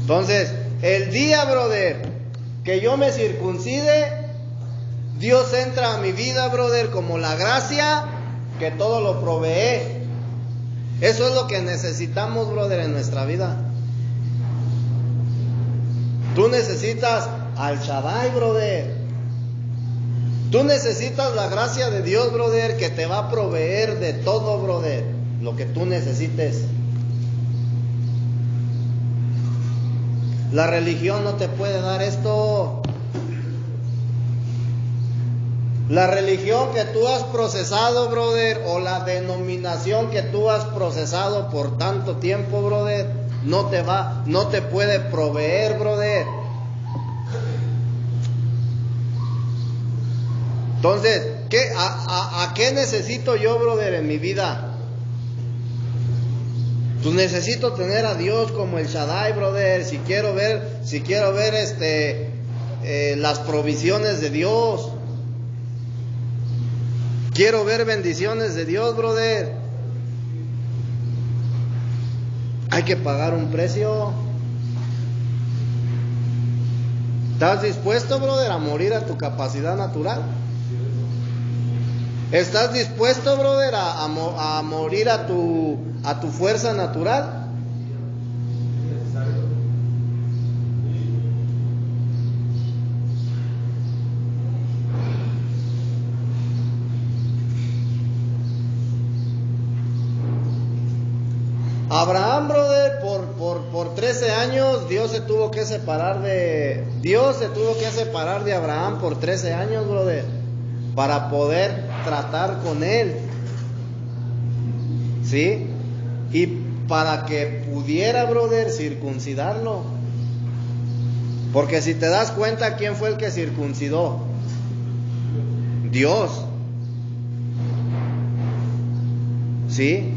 Entonces, el día, brother, que yo me circuncide, Dios entra a mi vida, brother, como la gracia que todo lo provee. Eso es lo que necesitamos, brother, en nuestra vida. Tú necesitas al Shaddai, brother. Tú necesitas la gracia de Dios, brother, que te va a proveer de todo, brother, lo que tú necesites. La religión no te puede dar esto. La religión que tú has procesado, brother, o la denominación que tú has procesado por tanto tiempo, brother, no te puede proveer, brother. Entonces, ¿a qué necesito yo, brother, en mi vida? Pues necesito tener a Dios como el Shaddai, brother. Si quiero ver las provisiones de Dios. Quiero ver bendiciones de Dios, brother. Hay que pagar un precio. ¿Estás dispuesto, brother, a morir a tu capacidad natural? ¿Estás dispuesto, brother, a morir a tu fuerza natural? Abraham, brother, por 13 años Dios se tuvo que separar de Abraham por 13 años, brother, para poder tratar con él, ¿sí? Y para que pudiera, brother, circuncidarlo. Porque si te das cuenta, ¿quién fue el que circuncidó? Dios. ¿Sí?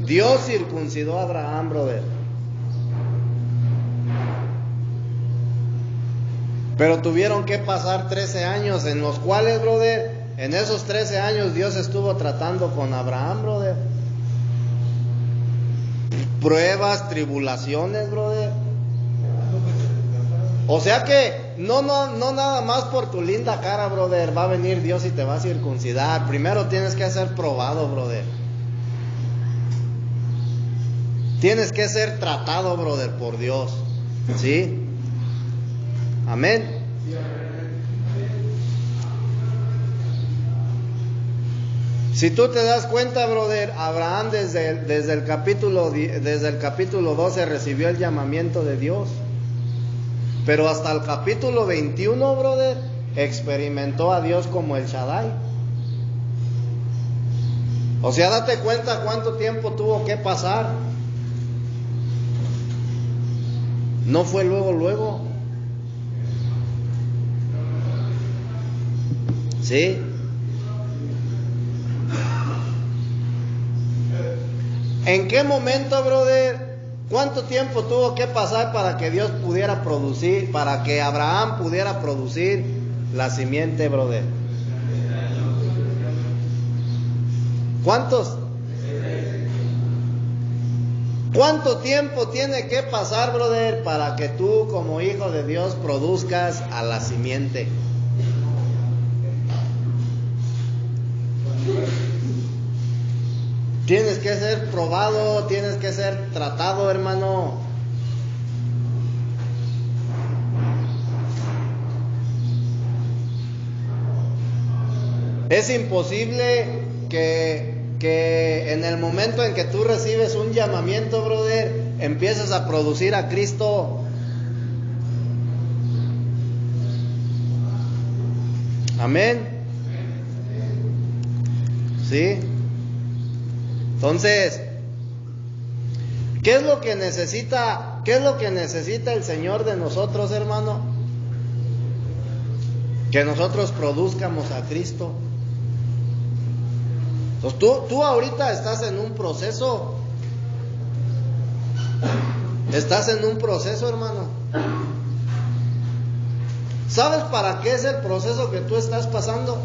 Dios circuncidó a Abraham, brother. Pero tuvieron que pasar 13 años en los cuales, brother, en esos 13 años Dios estuvo tratando con Abraham, brother. Pruebas, tribulaciones, brother. O sea que no nada más por tu linda cara, brother, va a venir Dios y te va a circuncidar. Primero tienes que ser probado, brother. Tienes que ser tratado, brother, por Dios. ¿Sí? Amén. Si tú te das cuenta, brother, Abraham desde el capítulo 12 recibió el llamamiento de Dios. Pero hasta el capítulo 21, brother, experimentó a Dios como el Shaddai. O sea, date cuenta cuánto tiempo tuvo que pasar. No fue luego. ¿Sí? ¿En qué momento, brother? ¿Cuánto tiempo tuvo que pasar para que Dios pudiera producir, para que Abraham pudiera producir la simiente, brother? ¿Cuántos? ¿Cuánto tiempo tiene que pasar, brother, para que tú como hijo de Dios produzcas a la simiente? Tienes que ser probado, tienes que ser tratado, hermano. Es imposible que en el momento en que tú recibes un llamamiento, brother, empieces a producir a Cristo. Amén. ¿Sí? Entonces, ¿qué es lo que necesita ¿qué es lo que necesita el Señor de nosotros, hermano? Que nosotros produzcamos a Cristo. Entonces, tú ahorita estás en un proceso. Estás en un proceso, hermano. ¿Sabes para qué es el proceso que tú estás pasando?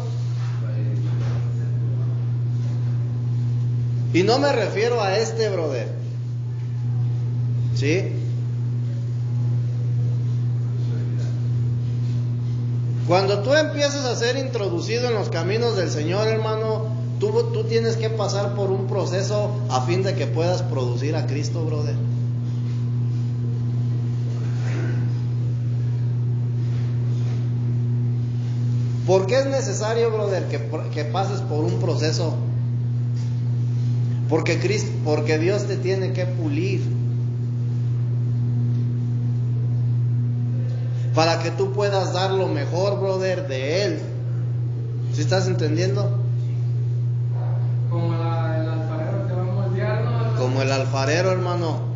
Y no me refiero a este, brother. ¿Sí? Cuando tú empiezas a ser introducido en los caminos del Señor, hermano, tú tienes que pasar por un proceso a fin de que puedas producir a Cristo, brother. ¿Por qué es necesario, brother, que pases por un proceso? Porque Dios te tiene que pulir para que tú puedas dar lo mejor, brother, de Él. ¿Sí estás entendiendo? Como el alfarero que va a moldear, ¿no? Como el alfarero, hermano.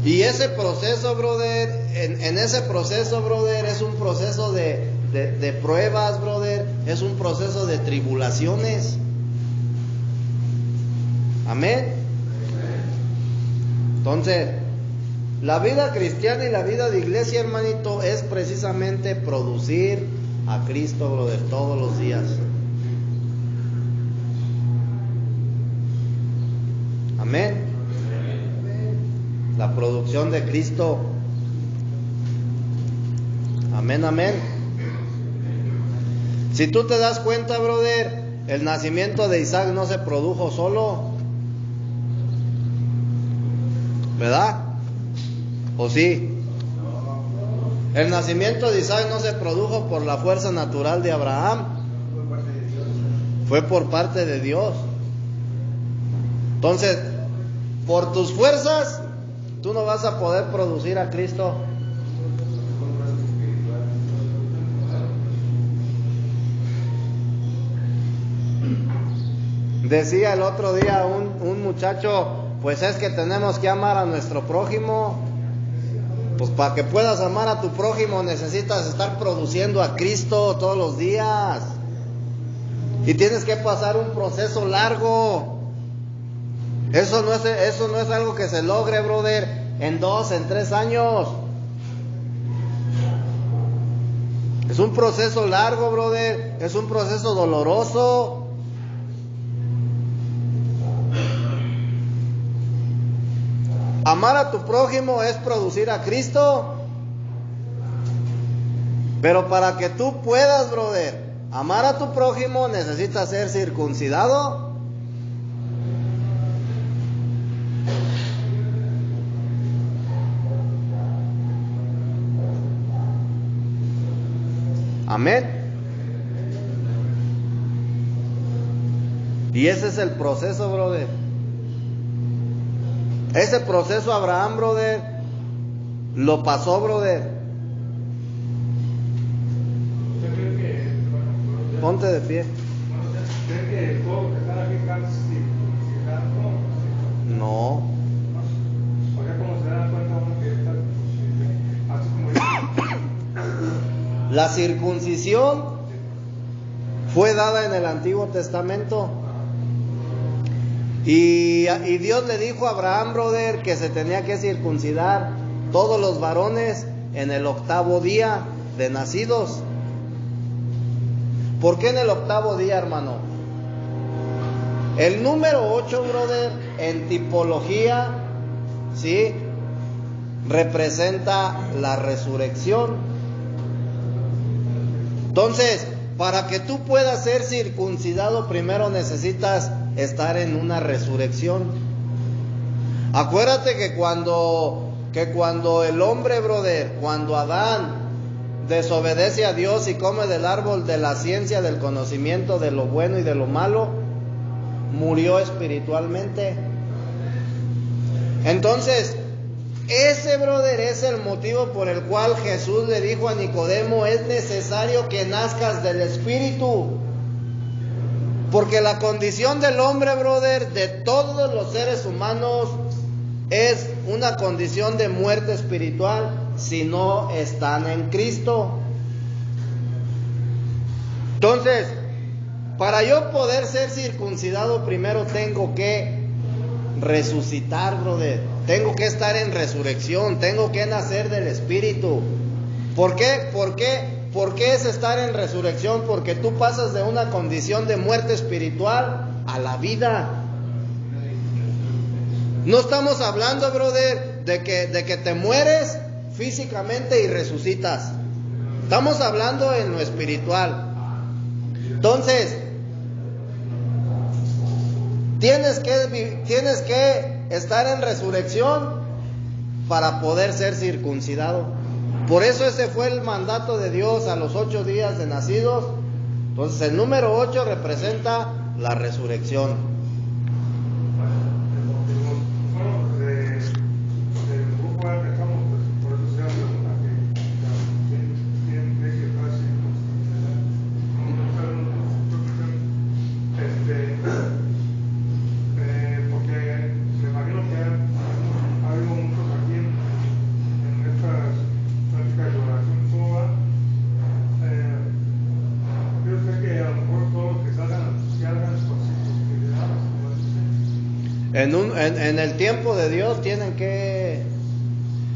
Y ese proceso, brother, en ese proceso, brother, es un proceso de pruebas, brother, es un proceso de tribulaciones. Amén. Entonces, la vida cristiana y la vida de iglesia, hermanito, es precisamente producir a Cristo, brother, todos los días. Amén. La producción de Cristo. Amén, amén. Si tú te das cuenta, brother, el nacimiento de Isaac no se produjo solo, ¿verdad? ¿O sí? El nacimiento de Isaac no se produjo por la fuerza natural de Abraham, fue por parte de Dios. Entonces, por tus fuerzas, tú no vas a poder producir a Cristo. Decía el otro día un muchacho, pues es que tenemos que amar a nuestro prójimo. Pues para que puedas amar a tu prójimo necesitas estar produciendo a Cristo todos los días. Y tienes que pasar un proceso largo. Eso no es algo que se logre, brother, en 2, en 3 años. Es un proceso largo, brother. Es un proceso doloroso. Amar a tu prójimo es producir a Cristo. Pero para que tú puedas, brother, amar a tu prójimo, necesitas ser circuncidado. Amén. Y ese es el proceso, brother. Ese proceso Abraham, brother, lo pasó, brother. Ponte de pie. ¿Creen que todo que están aquí están circuncidando? No. O sea, como se dan cuenta uno que está así como La circuncisión fue dada en el Antiguo Testamento. Y Dios le dijo a Abraham, brother, que se tenía que circuncidar todos los varones en el 8º día de nacidos. ¿Por qué en el 8º día, hermano? El número 8, brother, en tipología, ¿sí?, representa la resurrección. Entonces, para que tú puedas ser circuncidado, primero necesitas estar en una resurrección. Acuérdate que cuando el hombre, brother, cuando Adán desobedece a Dios y come del árbol de la ciencia del conocimiento de lo bueno y de lo malo, murió espiritualmente. Entonces, ese, brother, es el motivo por el cual Jesús le dijo a Nicodemo: es necesario que nazcas del Espíritu. Porque la condición del hombre, brother, de todos los seres humanos, es una condición de muerte espiritual si no están en Cristo. Entonces, para yo poder ser circuncidado, primero tengo que resucitar, brother. Tengo que estar en resurrección, tengo que nacer del Espíritu. ¿Por qué? ¿Por qué es estar en resurrección? Porque tú pasas de una condición de muerte espiritual a la vida. No estamos hablando, brother, de que te mueres físicamente y resucitas. Estamos hablando en lo espiritual. Entonces, tienes que estar en resurrección para poder ser circuncidado. Por eso ese fue el mandato de Dios a los 8 días de nacidos. Entonces el número 8 representa la resurrección. En el tiempo de Dios tienen que...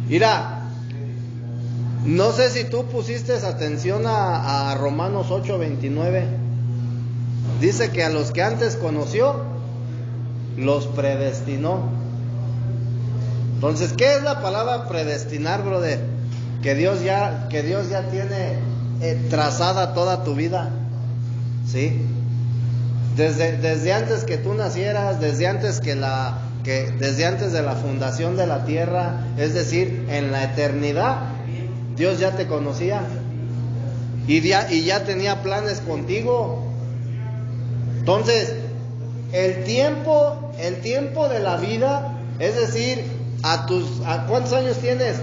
Mira, no sé si tú pusiste atención a Romanos 8:29. Dice que a los que antes conoció, los predestinó. Entonces, ¿qué es la palabra predestinar, brother? Que Dios ya tiene trazada toda tu vida, ¿sí? Desde antes que tú nacieras, desde antes de la fundación de la tierra, es decir, en la eternidad, Dios ya te conocía y ya tenía planes contigo. Entonces, el tiempo de la vida, es decir, ¿cuántos años tienes?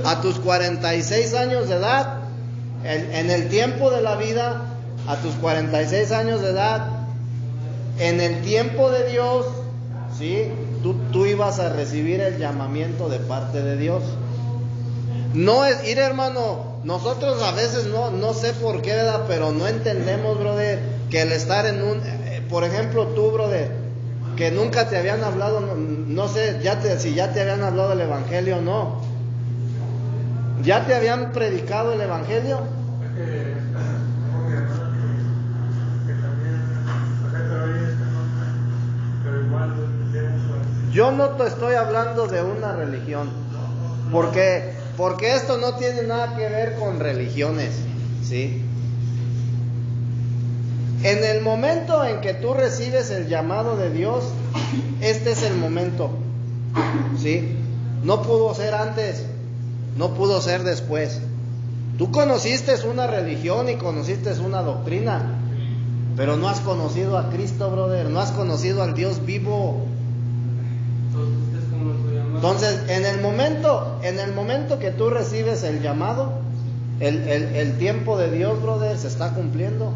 A tus 46 años de edad, en el tiempo de la vida, a tus 46 años de edad, en el tiempo de Dios, ¿sí? Tú ibas a recibir el llamamiento de parte de Dios. No es ir, hermano. Nosotros a veces no sé por qué, ¿verdad? Pero no entendemos, brother, que el estar en por ejemplo, tú, brother, que nunca te habían hablado, no sé si ya te habían hablado del Evangelio o no. ¿Ya te habían predicado el Evangelio? Yo no te estoy hablando de una religión, porque esto no tiene nada que ver con religiones, ¿sí? En el momento en que tú recibes el llamado de Dios, este es el momento, ¿sí? No pudo ser antes, no pudo ser después. Tú conociste una religión y conociste una doctrina, pero no has conocido a Cristo, brother, no has conocido al Dios vivo. Entonces, en el momento que tú recibes el llamado, el tiempo de Dios, brother, se está cumpliendo.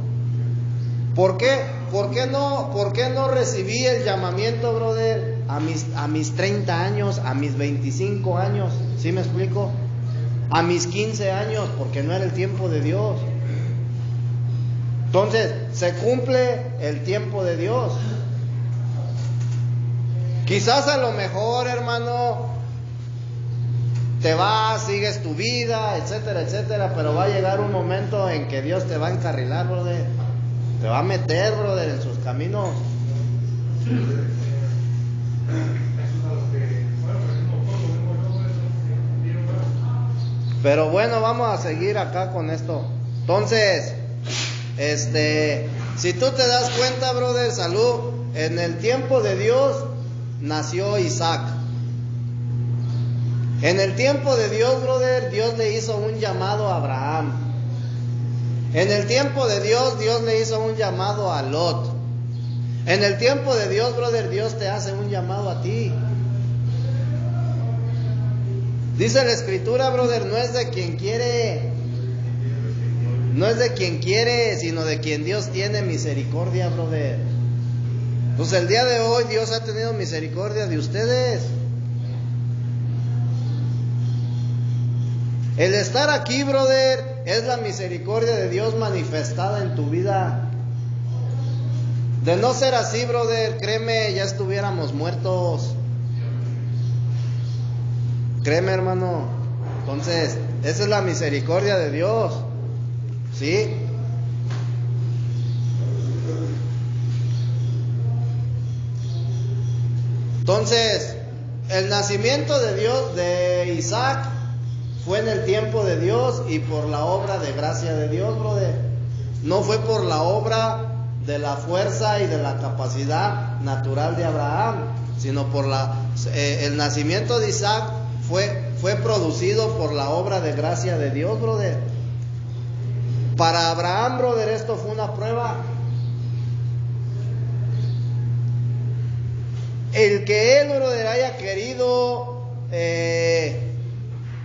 ¿Por qué? ¿Por qué no recibí el llamamiento, brother, a mis 30 años, a mis 25 años? ¿Sí me explico? A mis 15 años, porque no era el tiempo de Dios. Entonces, se cumple el tiempo de Dios. Quizás a lo mejor, hermano, te vas, sigues tu vida, etcétera, etcétera, pero va a llegar un momento en que Dios te va a encarrilar, brother. Te va a meter, brother, en sus caminos. Pero bueno, vamos a seguir acá con esto. Entonces, si tú te das cuenta, brother, salud, en el tiempo de Dios nació Isaac. En el tiempo de Dios, brother, Dios le hizo un llamado a Abraham. En el tiempo de Dios, Dios le hizo un llamado a Lot. En el tiempo de Dios, brother, Dios te hace un llamado a ti. Dice la Escritura, brother, no es de quien quiere, sino de quien Dios tiene misericordia, brother. Pues el día de hoy Dios ha tenido misericordia de ustedes. El estar aquí, brother, es la misericordia de Dios manifestada en tu vida. De no ser así, brother, créeme, ya estuviéramos muertos. Créeme, hermano. Entonces, esa es la misericordia de Dios. ¿Sí? Entonces, el nacimiento de Dios, de Isaac, fue en el tiempo de Dios y por la obra de gracia de Dios, brother. No fue por la obra de la fuerza y de la capacidad natural de Abraham, sino por el nacimiento de Isaac fue producido por la obra de gracia de Dios, brother. Para Abraham, brother, esto fue una prueba. El que él, brother, haya querido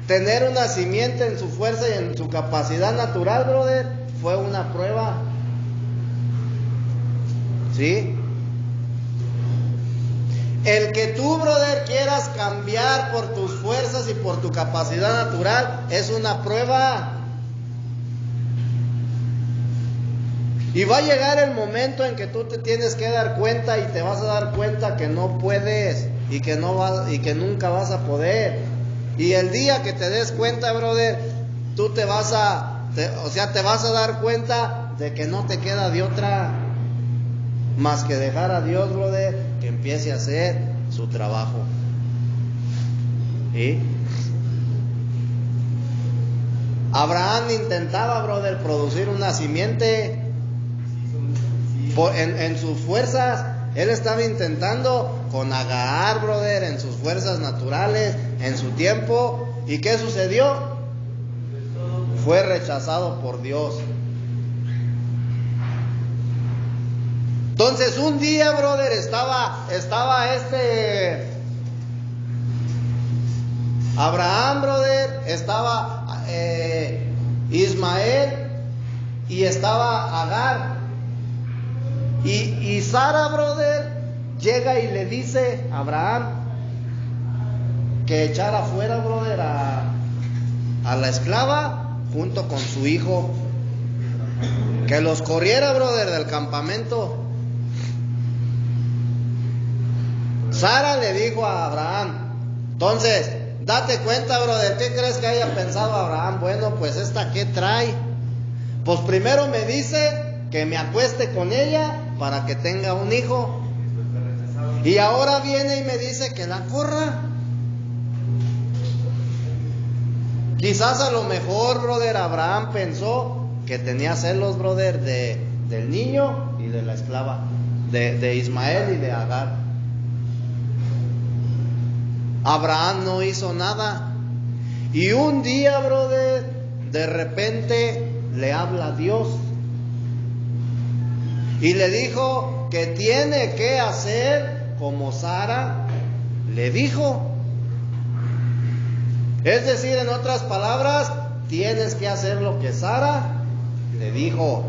tener una simiente en su fuerza y en su capacidad natural, brother, fue una prueba. ¿Sí? El que tú, brother, quieras cambiar por tus fuerzas y por tu capacidad natural es una prueba. Y va a llegar el momento en que tú te tienes que dar cuenta y te vas a dar cuenta que no puedes y que nunca vas a poder. Y el día que te des cuenta, brother, tú te vas a dar cuenta de que no te queda de otra más que dejar a Dios, brother, que empiece a hacer su trabajo. ¿Sí? Abraham intentaba, brother, producir una simiente en sus fuerzas. Él estaba intentando con Agar, brother, en sus fuerzas naturales, en su tiempo. ¿Y qué sucedió? Fue rechazado por Dios. Entonces un día, brother, estaba Abraham, brother, estaba Ismael y estaba Agar. Y Sara, brother, llega y le dice a Abraham que echara fuera, brother, a la esclava junto con su hijo, que los corriera, brother, del campamento. Sara le dijo a Abraham. Entonces, date cuenta, brother, ¿qué crees que haya pensado Abraham? Bueno, pues esta ¿qué trae? Pues primero me dice que me acueste con ella para que tenga un hijo, y ahora viene y me dice que la corra. Quizás a lo mejor, brother, Abraham pensó que tenía celos, brother, del niño y de la esclava, de Ismael y de Agar. Abraham no hizo nada. Y un día, brother, de repente le habla Dios y le dijo que tiene que hacer como Sara le dijo. Es decir, en otras palabras, tienes que hacer lo que Sara le dijo.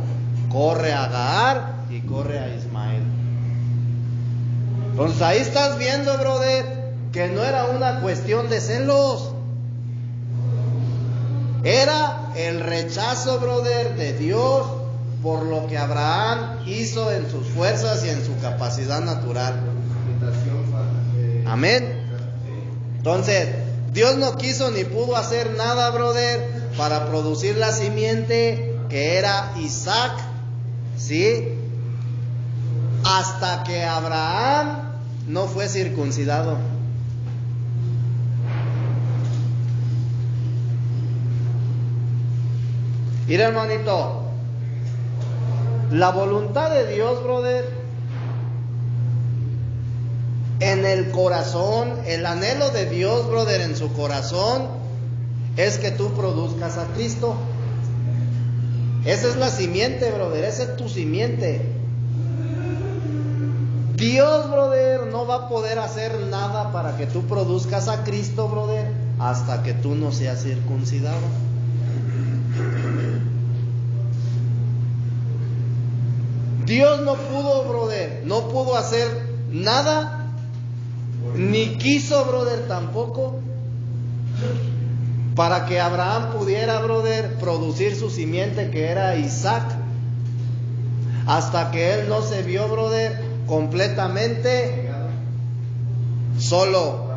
Corre a Agar y corre a Ismael. Entonces ahí estás viendo, brother, que no era una cuestión de celos. Era el rechazo, brother, de Dios por lo que Abraham hizo en sus fuerzas y en su capacidad natural. Amén. Entonces, Dios no quiso ni pudo hacer nada, brother, para producir la simiente que era Isaac, ¿sí? Hasta que Abraham no fue circuncidado. Mira, hermanito, la voluntad de Dios, brother, en el corazón, el anhelo de Dios, brother, en su corazón, es que tú produzcas a Cristo. Esa es la simiente, brother, esa es tu simiente. Dios, brother, no va a poder hacer nada para que tú produzcas a Cristo, brother, hasta que tú no seas circuncidado. Dios no pudo, brother, no pudo hacer nada, ni quiso, brother, tampoco, para que Abraham pudiera, brother, producir su simiente que era Isaac, hasta que él no se vio, brother, completamente solo.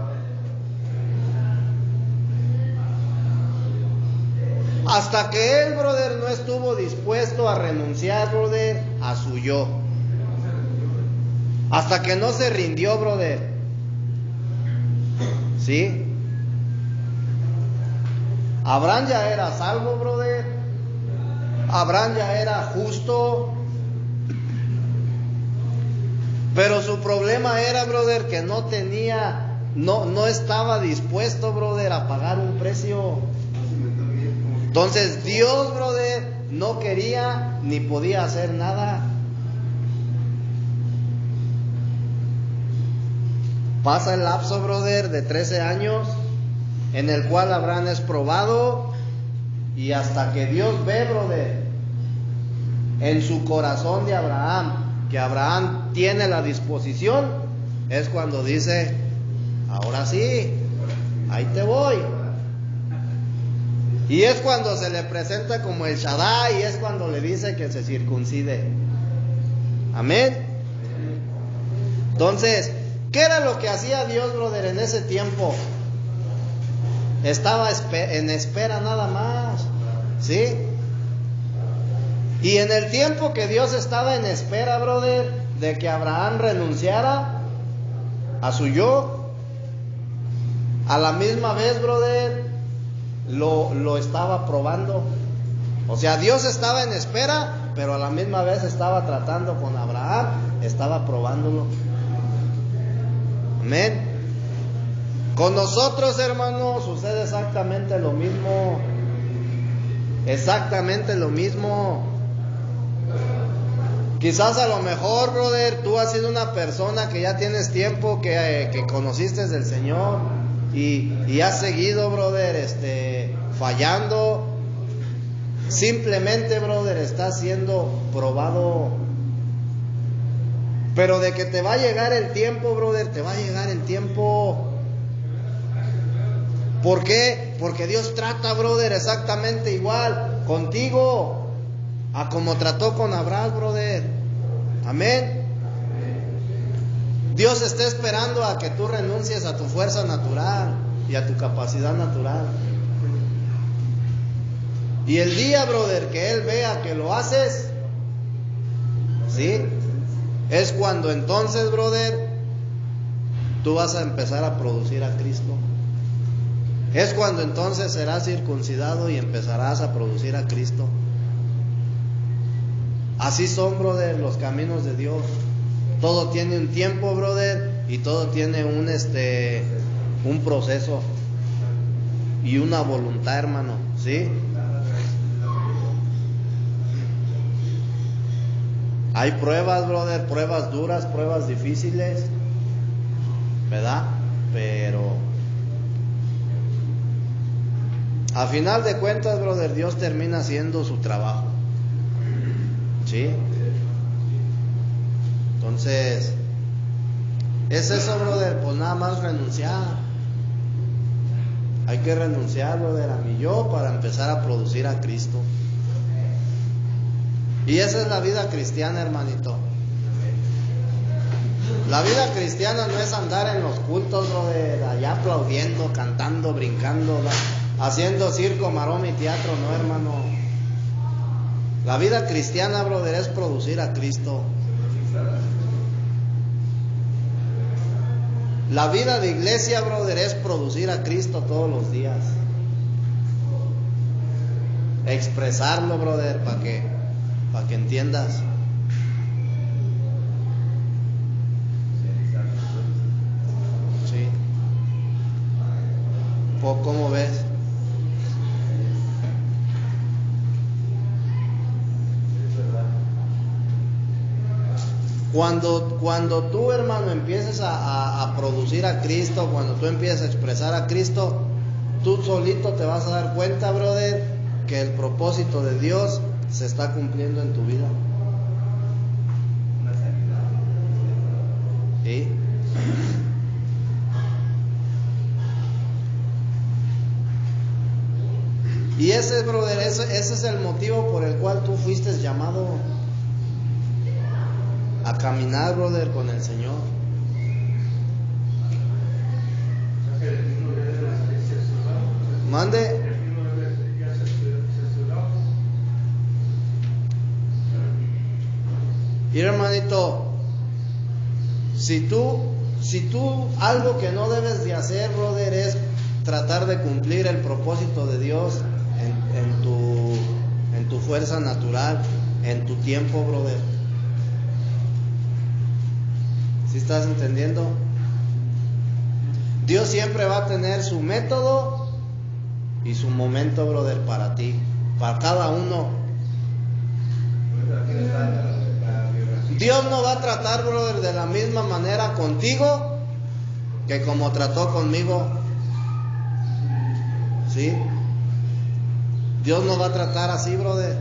Hasta que él, brother, no estuvo dispuesto a renunciar, brother, a su yo. Hasta que no se rindió, brother. ¿Sí? Abraham ya era salvo, brother. Abraham ya era justo. Pero su problema era, brother, que no tenía, no estaba dispuesto, brother, a pagar un precio. Entonces Dios, brother, no quería ni podía hacer nada. Pasa el lapso, brother, de 13 años, en el cual Abraham es probado, y hasta que Dios ve, brother, en su corazón de Abraham, que Abraham tiene la disposición, es cuando dice, ahora sí, ahí te voy. Y es cuando se le presenta como el Shaddai, y es cuando le dice que se circuncide. Amén. Entonces, ¿qué era lo que hacía Dios, brother, en ese tiempo? Estaba en espera nada más, ¿sí? Y en el tiempo que Dios estaba en espera, brother, de que Abraham renunciara a su yo, a la misma vez, brother, lo estaba probando. O sea, Dios estaba en espera, pero a la misma vez estaba tratando con Abraham, estaba probándolo. Amén. Con nosotros, hermanos, sucede exactamente lo mismo. Exactamente lo mismo. Quizás a lo mejor, brother, tú has sido una persona que ya tienes tiempo que conociste del Señor y has seguido, brother, fallando. Simplemente, brother, estás siendo probado. Pero de que te va a llegar el tiempo, brother, te va a llegar el tiempo. ¿Por qué? Porque Dios trata, brother, exactamente igual contigo a como trató con Abraham, brother. Amén. Dios está esperando a que tú renuncies a tu fuerza natural y a tu capacidad natural. Y el día, brother, que Él vea que lo haces, ¿sí? Es cuando entonces, brother, tú vas a empezar a producir a Cristo. Es cuando entonces serás circuncidado y empezarás a producir a Cristo. Así son, brother, los caminos de Dios. Todo tiene un tiempo, brother, y todo tiene un proceso y una voluntad, hermano, ¿sí? Hay pruebas, brother, pruebas duras, pruebas difíciles, ¿verdad? Pero a final de cuentas, brother, Dios termina haciendo su trabajo, ¿sí? Entonces, es eso, brother, pues nada más renunciar. Hay que renunciar, brother, a mi yo para empezar a producir a Cristo. Y esa es la vida cristiana, hermanito. La vida cristiana no es andar en los cultos, brother, allá aplaudiendo, cantando, brincando, haciendo circo, maroma y teatro, no, hermano. La vida cristiana, brother, es producir a Cristo. La vida de iglesia, brother, es producir a Cristo todos los días. Expresarlo, brother, para que entiendas. Sí. ¿Cómo ves? Cuando tú, hermano, empieces a producir a Cristo, cuando tú empieces a expresar a Cristo, tú solito te vas a dar cuenta, brother, que el propósito de Dios se está cumpliendo en tu vida. ¿Sí? Y ese, brother, ese es el motivo por el cual tú fuiste llamado a caminar, brother, con el Señor. Mande. Y hermanito, si tú algo que no debes de hacer, brother, es tratar de cumplir el propósito de Dios en tu fuerza natural, en tu tiempo, brother. ¿Sí estás entendiendo? Dios siempre va a tener su método y su momento, brother, para ti, para cada uno. Dios no va a tratar, brother, de la misma manera contigo que como trató conmigo. ¿Sí? Dios no va a tratar así, brother.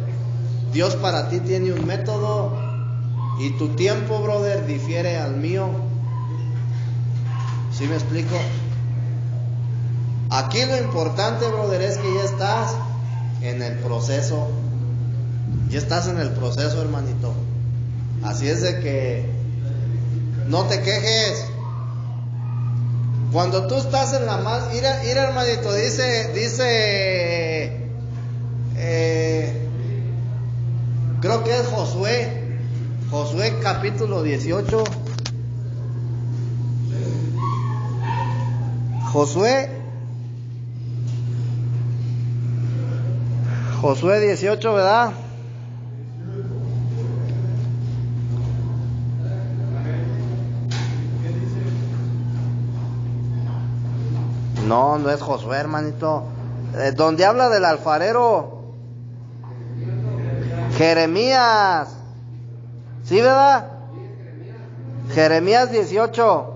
Dios para ti tiene un método y tu tiempo, brother, difiere al mío. ¿Sí me explico? Aquí lo importante, brother, es que ya estás en el proceso. Ya estás en el proceso, hermanito. Así es de que no te quejes. Cuando tú estás en la más... Mira, hermanito, dice creo que es Josué capítulo 18. Josué 18, ¿verdad? No es Josué, hermanito. Donde habla del alfarero. Jeremías. ¿Sí, verdad? Jeremías 18.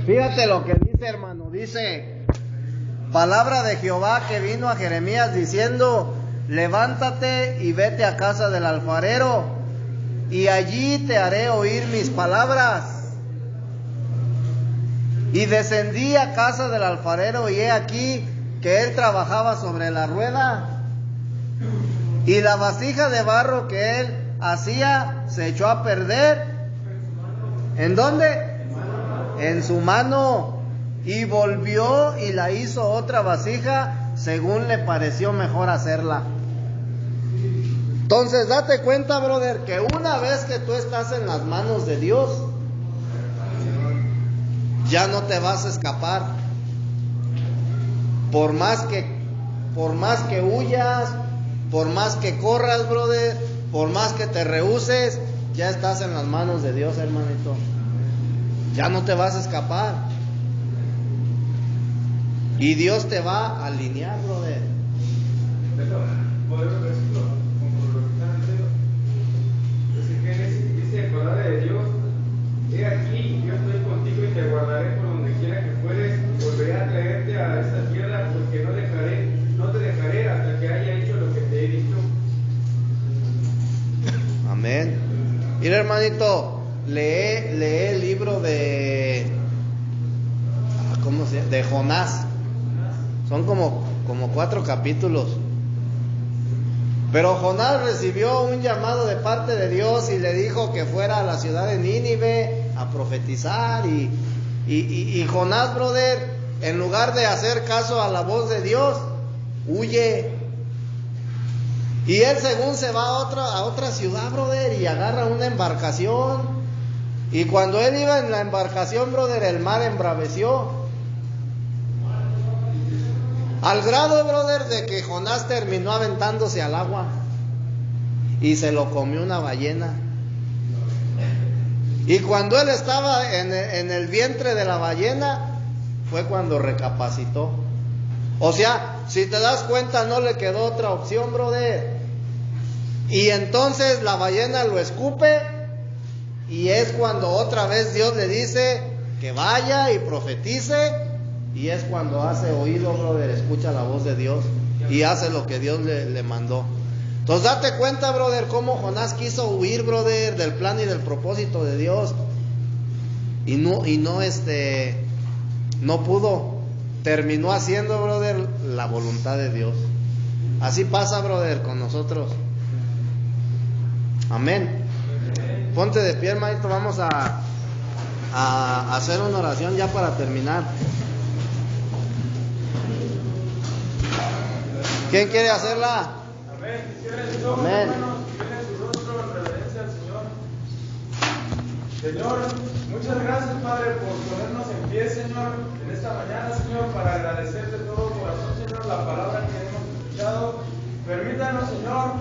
Fíjate lo que dice, hermano. Dice: palabra de Jehová que vino a Jeremías diciendo: levántate y vete a casa del alfarero, y allí te haré oír mis palabras. Y descendí a casa del alfarero, y he aquí que él trabajaba sobre la rueda, y la vasija de barro que él hacía se echó a perder. ¿En dónde? En su mano. Y volvió y la hizo otra vasija según le pareció mejor hacerla. Entonces date cuenta, brother, que una vez que tú estás en las manos de Dios, ya no te vas a escapar. Por más que huyas, por más que corras, brother, por más que te rehuses, ya estás en las manos de Dios, hermanito. Ya no te vas a escapar. Y Dios te va a alinear, brother. Dice la palabra de Dios: he aquí, yo estoy contigo y te guardaré por donde quiera que fueres, y volveré a traerte a esta tierra, porque no te dejaré hasta que haya hecho lo que te he dicho. Amén. Mira, hermanito, lee el libro de ¿cómo se llama? De Jonás. Son como 4 capítulos. Pero Jonás recibió un llamado de parte de Dios y le dijo que fuera a la ciudad de Nínive a profetizar. Y Jonás, brother, en lugar de hacer caso a la voz de Dios, huye. Y él, según se va a otra ciudad, brother, y agarra una embarcación. Y cuando él iba en la embarcación, brother, el mar embraveció. Al grado, brother, de que Jonás terminó aventándose al agua y se lo comió una ballena. Y cuando él estaba en el vientre de la ballena, fue cuando recapacitó. O sea, si te das cuenta, no le quedó otra opción, brother. Y entonces la ballena lo escupe, y es cuando otra vez Dios le dice que vaya y profetice. Y es cuando hace oído, brother, escucha la voz de Dios y hace lo que Dios le mandó. Entonces date cuenta, brother, cómo Jonás quiso huir, brother, del plan y del propósito de Dios, y no pudo. Terminó haciendo, brother, la voluntad de Dios. Así pasa, brother, con nosotros. Amén. Ponte de pie, maestro. Vamos a hacer una oración ya para terminar. ¿Quién quiere hacerla? Amén. Quisiera el Señor, Amén. hermanos, tiene su rostro en reverencia al Señor. Señor, muchas gracias, Padre, por ponernos en pie, Señor, en esta mañana, Señor, para agradecer de todo corazón, Señor, la palabra que hemos escuchado. Permítanos, Señor,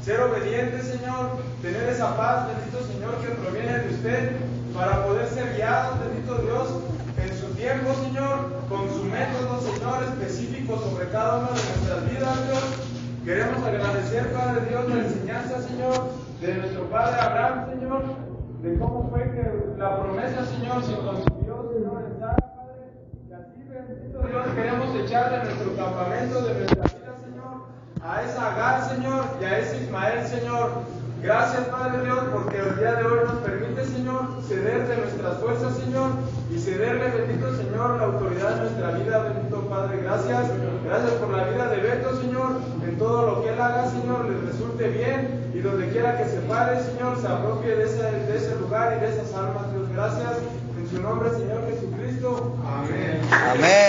ser obedientes, Señor, tener esa paz, bendito Señor, que proviene de usted, para poder ser guiados, bendito Dios, en su tiempo, Señor, con su método, Señor, específico sobre cada una de nuestras vidas, Dios. Queremos agradecer, Padre Dios, la enseñanza, Señor, de nuestro Padre Abraham, Señor, de cómo fue que la promesa, Señor, se consiguió, Señor, en Sara, Padre. Y así, bendito Dios, queremos echarle a nuestro campamento de nuestra vida, Señor, a esa Agar, Señor, y a ese Ismael, Señor. Gracias, Padre Dios, porque el día de hoy nos permite, Señor, ceder de nuestras fuerzas, Señor, y cederle, bendito Señor, la autoridad de nuestra vida, bendito Padre. Gracias por la vida de Beto, Señor, en todo lo que él haga, Señor, le resulte bien, y donde quiera que se pare, Señor, se apropie de ese lugar y de esas almas, Dios. Gracias, en su nombre, Señor Jesucristo. Amén. Amén.